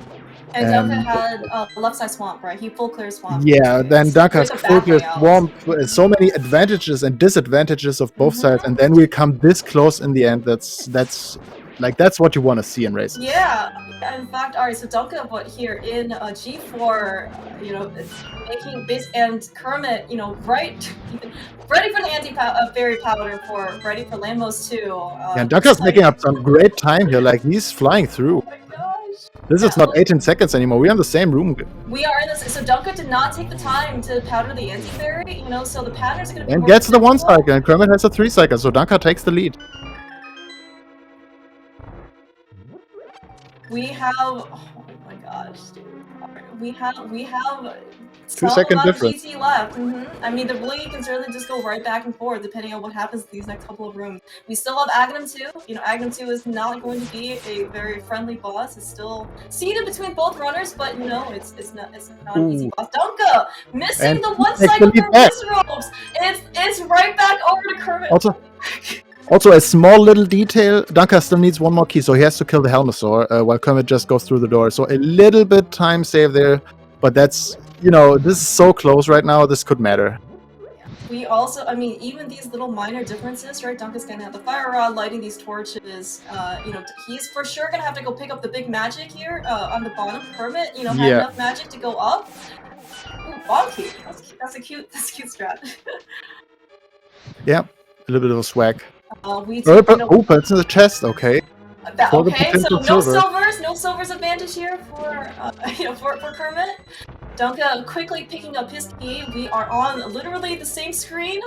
And Dunker had left side swamp, right? He full clear swamp. Yeah, then Dunker's full clear swamp. So many advantages and disadvantages of both sides, and then we come this close in the end. That's what you want to see in races. Yeah, in fact, alright, so Dunker here in G4, making base and Kermit, ready for the anti-fairy powder ready for Lambos too. And Dunker's making up some great time here, he's flying through. Oh my gosh. This is not 18 seconds anymore, we're in the same room. We are in this, so Dunker did not take the time to powder the anti-fairy, so the patterns are going to be and gets the 1 cycle, and Kermit has a 3 cycle, so Dunker takes the lead. We have, oh my gosh, dude. We have 2 second difference. GT left. I mean, the league can certainly just go right back and forth depending on what happens to these next couple of rooms. We still have Aghanim 2. Aghanim 2 is not going to be a very friendly boss. It's still seated between both runners, but it's not an easy boss. Dunker missing the 1 cycle for his ropes. It's right back over to Kermit. Also, a small little detail, Dunker still needs 1 more key, so he has to kill the Helmosaur while Kermit just goes through the door. So a little bit time save there, but that's, this is so close right now, this could matter. We also, even these little minor differences, right? Dunker's gonna have the fire rod, lighting these torches, he's for sure gonna have to go pick up the big magic here on the bottom. Kermit, had enough magic to go up. Ooh, bomb key. That's a cute strat. Yeah, a little bit of a swag. It's in the chest, okay. Okay, so no silvers advantage here for for Kermit. Dunker quickly picking up his key. We are on literally the same screen.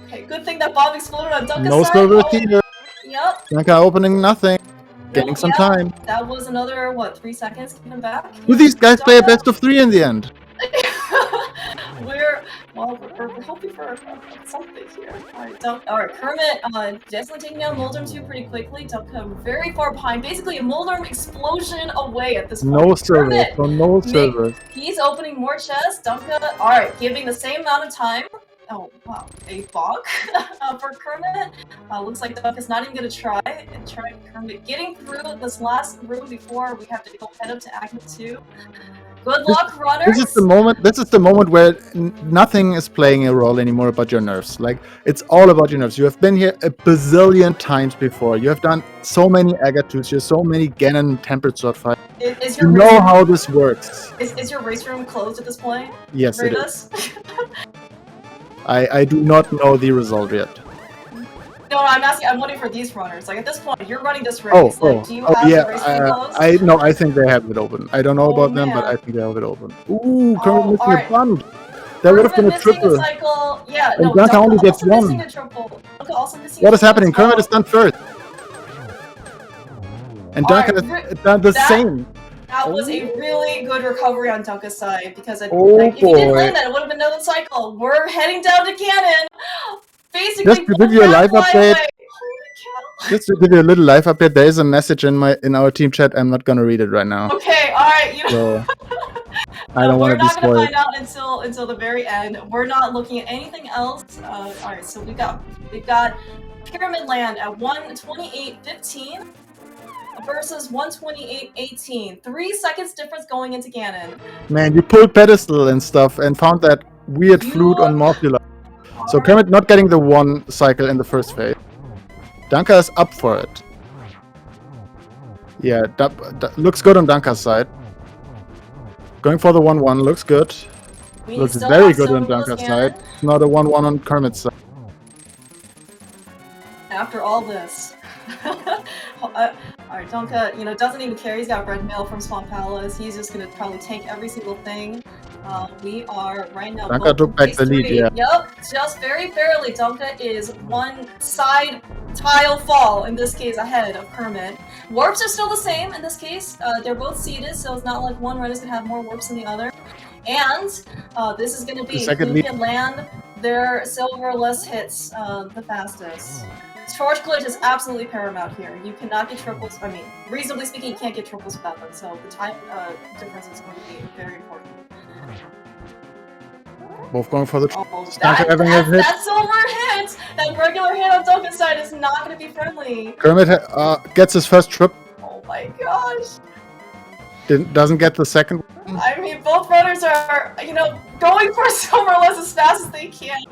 Okay, good thing that bomb exploded on Dunker's side. No silver either. Yep. Dunker opening nothing. Getting some time. That was another, 3 seconds to get him back? Do these guys play a best of 3 in the end? We're hoping for something here. Alright, Kermit definitely taking down Moldorm 2 pretty quickly. Dunker very far behind. Basically a Moldorm explosion away at this point. No silver, so no silver. He's opening more chests. Dunker, alright, giving the same amount of time. Oh, wow. A bog for Kermit. Looks like Dunker's not even going to try Kermit getting through this last room before we have to go head up to Aghanim 2. Good luck, runners! This is the moment where nothing is playing a role anymore but your nerves. It's all about your nerves. You have been here a bazillion times before. You have done so many Agatus, so many Ganon tempered sword fights. You know how this works. Is your race room closed at this point? Yes, it is. I do not know the result yet. No, I'm asking. I'm wondering for these runners. Like at this point, you're running this race. Like, do you have yeah. the race pretty close? I think they have it open. I don't know about them, but man. I think they have it open. Ooh, Kermit missing alright. a bump. That would have been a missing triple. a cycle. Yeah, And no, Duncan only gets also missing one. a triple. Duncan also missing What a is triple happening? as well. Kermit is done first. And Duncan has done the same. That was a really good recovery on Dunca's side because if boy. you didn't land that, it would have been another cycle. We're heading down to Ganon. Basically, Just to give you a live update. Holy cow. Just to give you a little live update, there is a message in our team chat. I'm not gonna read it right now. Okay, all right. You know, I don't want to be spoiled. We're not gonna find out until the very end. We're not looking at anything else. All right, so we've got Pyramid Land at 128.15 versus 128.18. 3 seconds difference going into Ganon. Man, you pulled pedestal and stuff and found that weird flute on Morphula. So Kermit not getting the 1 cycle in the first phase. Danka is up for it. Yeah, looks good on Danka's side. Going for the 1-1 looks good. Looks very good on Danka's side. Not a 1-1 on Kermit's side. After all this. Alright, Donka, doesn't even care. He's got red mail from Swamp Palace. He's just gonna probably take every single thing. We are right now. Donka took back the lead, yeah. Yep, just very barely. Donka is 1 side tile fall, in this case, ahead of Kermit. Warps are still the same in this case. They're both seeded, so it's not like one run is gonna have more warps than the other. And this is gonna be who can land their silverless hits the fastest. Charge glitch is absolutely paramount here. You cannot get triples. I mean, reasonably speaking, you can't get triples without them. So the time difference is going to be very important. Both going for the that silver hit! That regular hit on Duncan's side is not going to be friendly. Kermit gets his first trip. Oh my gosh. Doesn't get the second one. I mean, both runners are, going for silverless as fast as they can.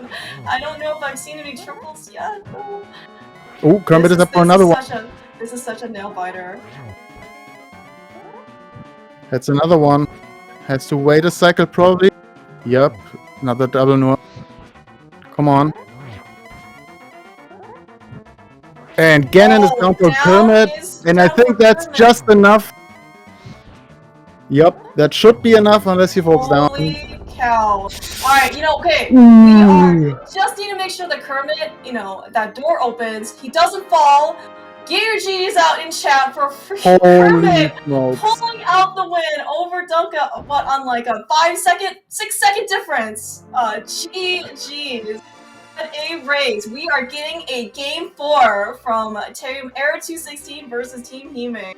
I don't know if I've seen any triples yet. Oh, Kermit is up for another one. This is such a nail biter. That's another one. Has to wait a cycle probably. Yep, another double no. Come on. And Ganon is down for Kermit. And I think that's just enough. Yep, that should be enough unless he falls down. Holy cow. Alright, okay. We just need to make sure that Kermit, that door opens. He doesn't fall. Get your GGs out in chat for freaking Kermit pulling out the win over Dunka, on like a 6-second difference. GGs. A race. We are getting a game 4 from Team Hera 216 versus Team Hime.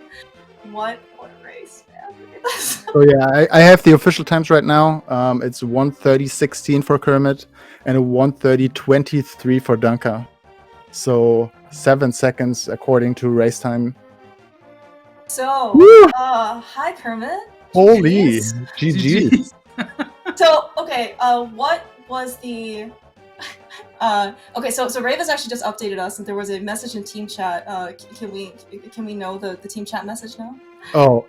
What a race, man. So yeah, I have the official times right now. It's 1:30.16 for Kermit and a 1:30.23 for Dunka. So 7 seconds according to race time. So, hi Kermit. Holy GG. So, okay, what was the... okay, so Raven's actually just updated us, and there was a message in team chat. Can we know the team chat message now? Oh,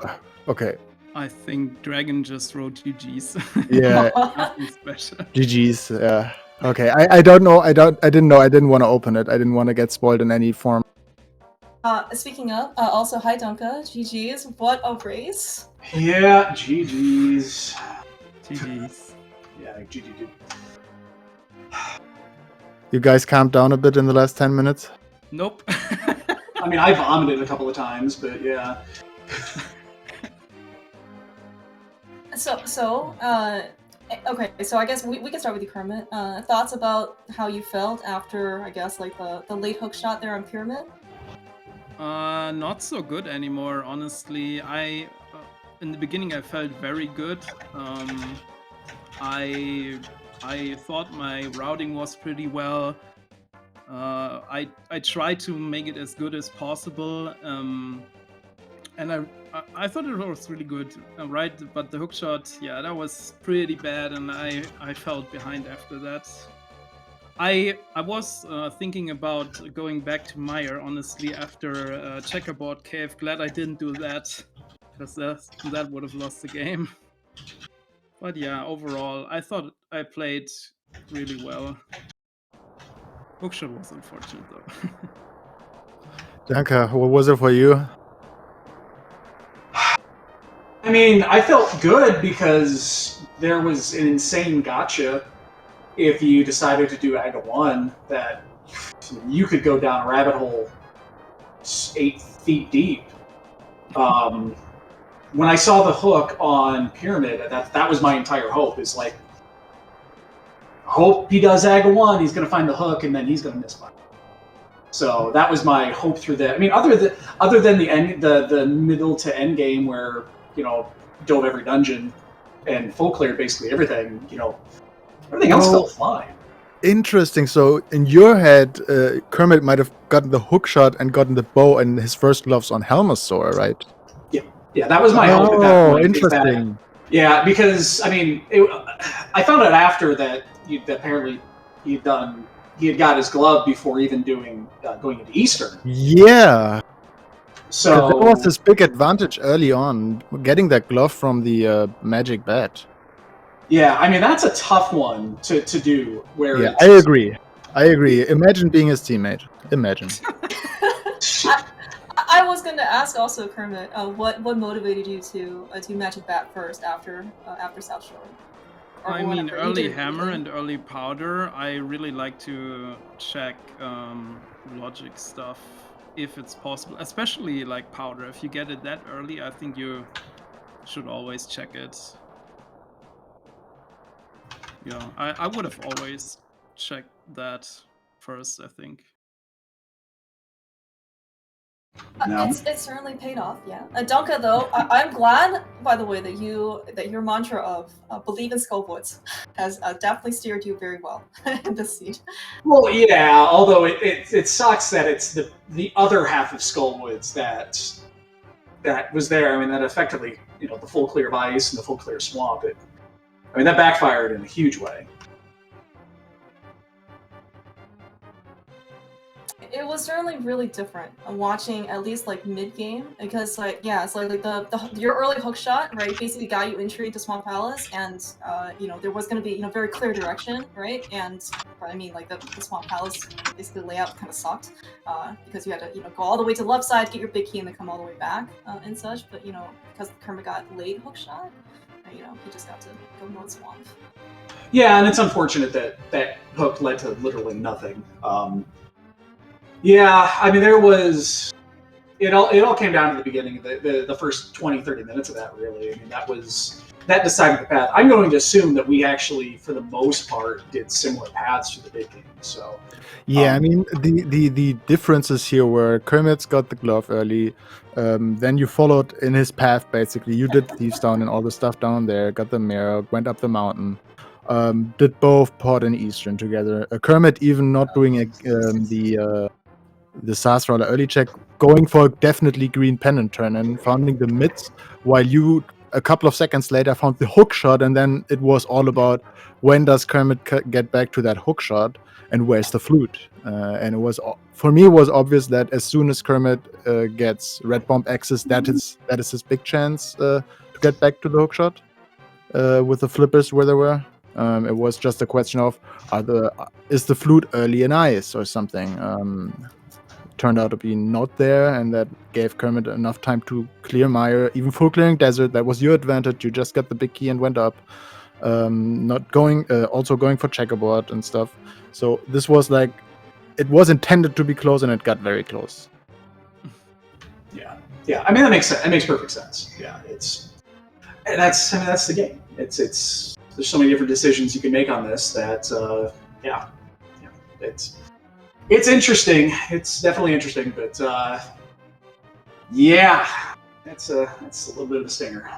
okay. I think Dragon just wrote GG's. Yeah. Nothing special. GG's. Yeah. Okay. I don't know. I didn't know. I didn't want to open it. I didn't want to get spoiled in any form. Speaking of, also hi Dunka. GG's. What a race. Yeah. GG's. GG's. Yeah. GG. You guys calmed down a bit in the last 10 minutes? Nope. I mean, I vomited a couple of times, but yeah. Okay, so I guess we can start with you, Kermit. Thoughts about how you felt after, I guess, like the late hook shot there on Pyramid? Not so good anymore, honestly. In the beginning I felt very good. I thought my routing was pretty well. I tried to make it as good as possible, and I thought it was really good, right? But the hookshot, yeah, that was pretty bad, and I felt behind after that. I was thinking about going back to Meyer, honestly, after checkerboard cave. Glad I didn't do that, because that would have lost the game. But yeah, overall, I thought I played really well. Hookshot was unfortunate though. Danka, what was it for you? I mean, I felt good because there was an insane gotcha if you decided to do Aga 1 that you could go down a rabbit hole 8 feet deep. When I saw the hook on Pyramid, that was my entire hope. Is like, hope he does Aga 1, he's going to find the hook, and then he's going to misfire. So that was my hope through that. I mean, other than the end, the middle to end game where dove every dungeon and full cleared basically everything. Everything else felt fine. Interesting. So in your head, Kermit might have gotten the hook shot and gotten the bow and his first gloves on Helmasaur, right? Yeah, that was my hope at that point. Interesting. Yeah, because I mean, I found out after that apparently he had got his glove before even going into Eastern. Yeah. So that was his big advantage early on, getting that glove from the magic bat. Yeah, I mean that's a tough one to do. Yeah, I agree. Imagine being his teammate. Imagine. I was going to ask also, Kermit, what motivated you to do Magic Bat first after South Shore? I mean, early hammer and early powder. I really like to check logic stuff if it's possible, especially like powder. If you get it that early, I think you should always check it. Yeah, I would have always checked that first, I think. It's certainly paid off, yeah. Donka, though, I'm glad, by the way, that your mantra of believe in Skullwoods has definitely steered you very well in this seed. Well, yeah. Although it sucks that it's the other half of Skullwoods that was there. I mean, that effectively, the full clear of ice and the full clear swamp. That backfired in a huge way. It was certainly really different watching at least like mid game because it's like your early hook shot, right, basically got you entry into Swamp Palace, and there was going to be very clear direction, right, and I mean like the Swamp Palace basically layout kind of sucked because you had to go all the way to the left side, get your big key, and then come all the way back and such. But because Kermit got late hook shot, he just got to go mode swamp. Yeah, and it's unfortunate that hook led to literally nothing. Yeah, I mean, it all came down to the beginning, the first 20-30 minutes of that, really. I mean, that decided the path. I'm going to assume that we actually, for the most part, did similar paths to the big game. So yeah, I mean, the differences here were Kermit's got the glove early, then you followed in his path, basically. You did Thieves Down and all the stuff down there, got the mirror, went up the mountain. Did both Pod and Eastern together. Kermit even not doing the Sasroller early check, going for definitely green Pendant turn and founding the mids, while you a couple of seconds later found the hook shot, and then it was all about when does Kermit get back to that hook shot and where's the flute. And it was, for me, it was obvious that as soon as Kermit gets red bomb access, that is his big chance to get back to the hook shot with the flippers where they were. It was just a question of is the flute early in ice or something. Turned out to be not there, and that gave Kermit enough time to clear Mire, even full clearing desert. That was your advantage. You just got the big key and went up. Not going, also going for checkerboard and stuff. So this was like, it was intended to be close, and it got very close. Yeah. I mean, that makes sense. It makes perfect sense. Yeah, that's the game. There's so many different decisions you can make on this that it's interesting. It's definitely interesting, but that's a little bit of a stinger.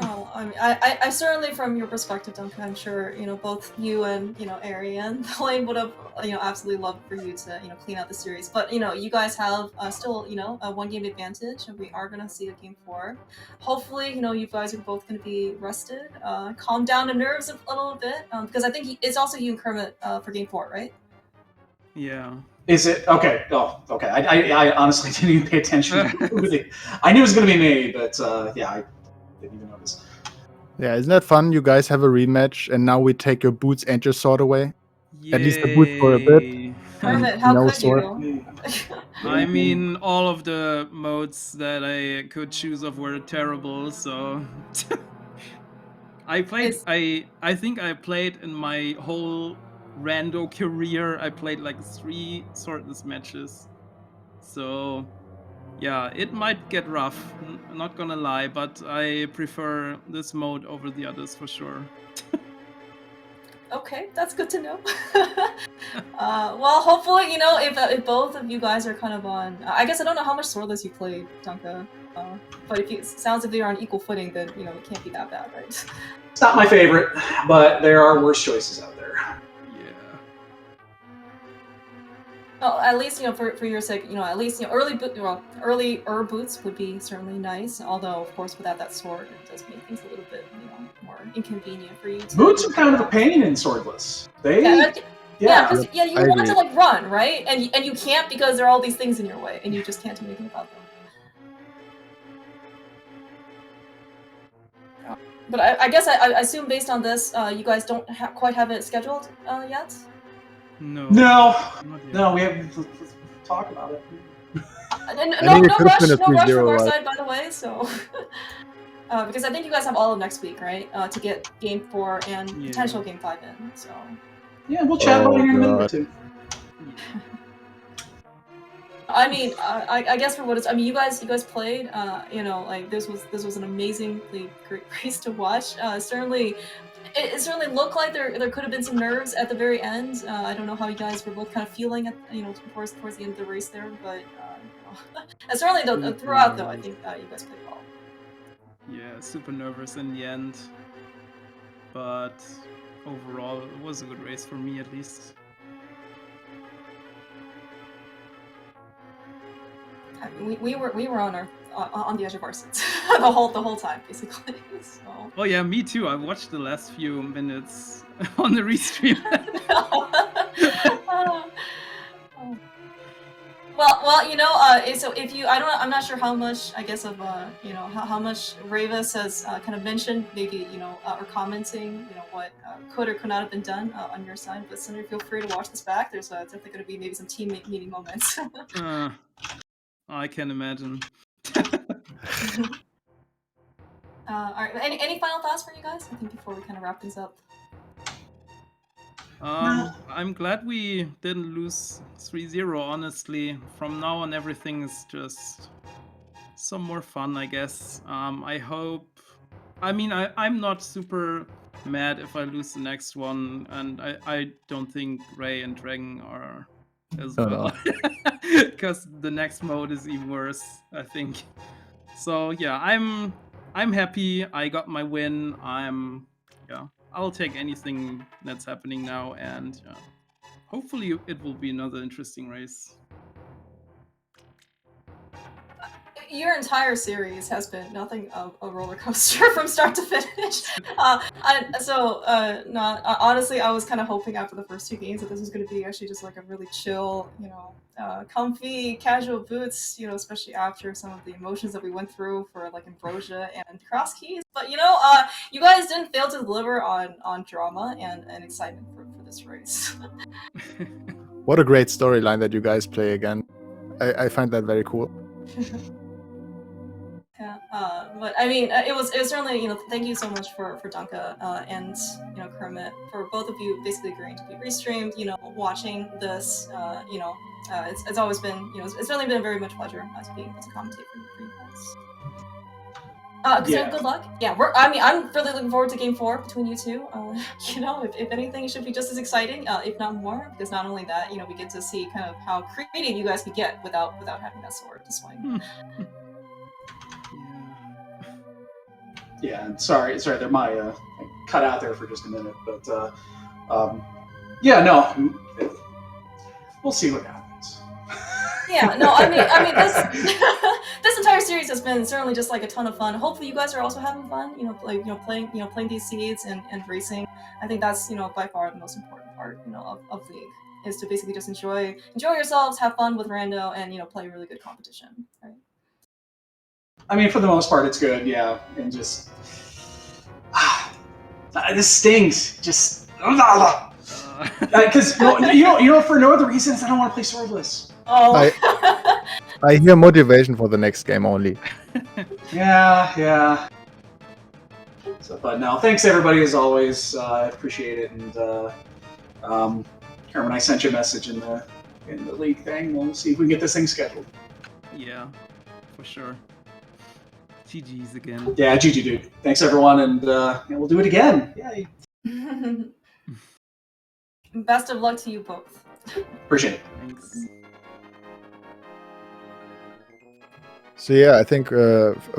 Oh, I mean, I certainly, from your perspective, Duncan, I'm sure both you and Ari and Lane would have absolutely loved for you to clean out the series. But you guys have still a 1 game advantage, and we are gonna see a game 4. Hopefully, you guys are both gonna be rested, calm down the nerves a little bit, because I think it's also you and Kermit for game 4, right? Yeah. Is it? Okay. Oh, okay. I honestly didn't even pay attention. I knew it was going to be me, but I didn't even notice. Yeah, isn't that fun? You guys have a rematch, and now we take your boots and your sword away. Yay. At least the boots for a bit. Kermit, how No could sword. you? I mean, all of the modes that I could choose of were terrible, so I played. I think I played in my whole rando career. I played like 3 swordless matches, so yeah, it might get rough. Not gonna lie, but I prefer this mode over the others for sure. Okay, that's good to know. Well, hopefully, you know, if both of you guys are kind of on, I guess I don't know how much swordless you played, Dunka. But if it sounds as if you're on equal footing, then you know it can't be that bad, right? It's not my favorite, but there are worse choices out there. Yeah. Well, at least you know for your sake, you know, at least you know earlier boots would be certainly nice. Although, of course, without that sword, it does make things a little bit more inconvenient for you. Boots are kind of a pain in swordless. Yeah, because you I want to agree. like run, right? And you can't because there are all these things in your way, and you just can't do anything about them. But I guess I assume based on this, you guys don't quite have it scheduled yet. No. No, we haven't. Let's talk about it. No it could've rush, been a no rush 3-0, from our right? side, by the way. So, because I think you guys have all of next week, right, to get Game 4 and potential Game 5 in. So. Yeah, we'll chat about it in a minute or two. I mean, I guess for what it's, I mean, you guys played, you know, like this was an amazingly great race to watch. Certainly, it certainly looked like there could have been some nerves at the very end. I don't know how you guys were both kind of feeling at, you know, towards the end of the race there, but you know, and certainly throughout though, I think you guys played well. Yeah, super nervous in the end, but overall it was a good race for me at least. We were on the edge of our seats the whole time basically. So. Oh yeah, me too. I watched the last few minutes on the restream. Well, you know, so if you, I'm not sure how much, I guess, of, you know, how much Ravis has kind of mentioned, maybe, you know, or commenting, you know, what could or could not have been done on your side. But Senator, feel free to watch this back. There's definitely going to be maybe some team meeting moments. I can imagine. All right, any final thoughts for you guys? I think before we kind of wrap things up. I'm glad we didn't lose 3-0, honestly. From now on, everything is just some more fun, I guess. I hope... I mean, I'm not super mad if I lose the next one, and I don't think Ray and Dragon are as well. Because the next mode is even worse, I think. So yeah, I'm happy. I got my win. I'll take anything that's happening now, and hopefully it will be another interesting race. Your entire series has been nothing of a roller coaster from start to finish. Honestly, I was kind of hoping after the first 2 games that this was going to be actually just like a really chill, you know, comfy, casual boots, you know, especially after some of the emotions that we went through for like Ambrosia and Cross Keys. But you know, you guys didn't fail to deliver on drama and excitement for this race. What a great storyline that you guys play again. I find that very cool. Yeah, but I mean, it was certainly, you know, thank you so much for Dunka and, you know, Kermit, for both of you basically agreeing to be restreamed, you know, watching this, you know, it's always been, you know, it's certainly been a very much pleasure to be able to commentate for you guys. Yeah. Good luck. Yeah, I'm really looking forward to Game 4 between you two. You know, if anything, it should be just as exciting, if not more, because not only that, you know, we get to see kind of how creative you guys could get without having that sword to swing. Yeah, sorry, there might cut out there for just a minute, but yeah, no, we'll see what happens. Yeah, no, I mean, this entire series has been certainly just like a ton of fun. Hopefully, you guys are also having fun. You know, like playing these seeds and racing. I think that's, you know, by far the most important part, you know, of League, is to basically just enjoy yourselves, have fun with Rando, and, you know, play really good competition. Right. I mean, for the most part, it's good, yeah, and just this stings. Just Because you know, for no other reasons, I don't want to play swordless. Oh. I hear motivation for the next game only. Yeah. So, but no, thanks everybody as always. I appreciate it, and Herman, I sent you a message in the league thing. We'll see if we can get this thing scheduled. Yeah, for sure. GG's again. Yeah, GG, dude. Thanks everyone, and we'll do it again. Yay. Best of luck to you both. Appreciate it. Thanks. So yeah, I think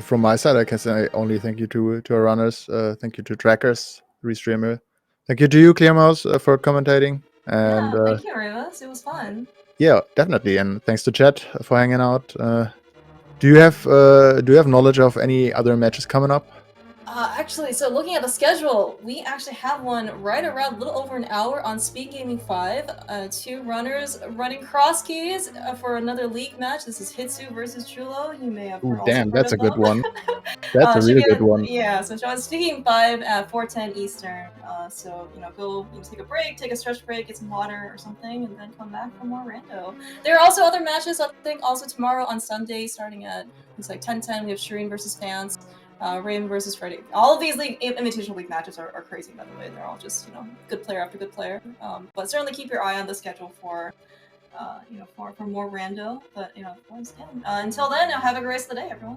from my side, I can say only thank you to our runners, thank you to trackers, restreamer, thank you to you, Clearmouse, for commentating, and Yeah, thank you, Rivas. It was fun. yeah, definitely, and thanks to chat for hanging out. Do you have knowledge of any other matches coming up? Actually, so looking at the schedule, we actually have one right around a little over an hour on SpeedGaming 5. 2 runners running cross keys for another league match. This is Hitsu versus Chulo. You may have Ooh, also damn, heard that's a of good them. one. That's a really good one. Yeah, so on SpeedGaming 5 at 4:10 Eastern. So go take a break, take a stretch break, get some water or something, and then come back for more rando. There are also other matches. I think also tomorrow on Sunday, starting at it's like 10:10. We have Shireen versus Fans. Raven versus Freddy. All of these Invitational League matches are crazy, by the way. They're all just, good player after good player. But certainly keep your eye on the schedule for, for more rando. But, until then, have a great rest of the day, everyone.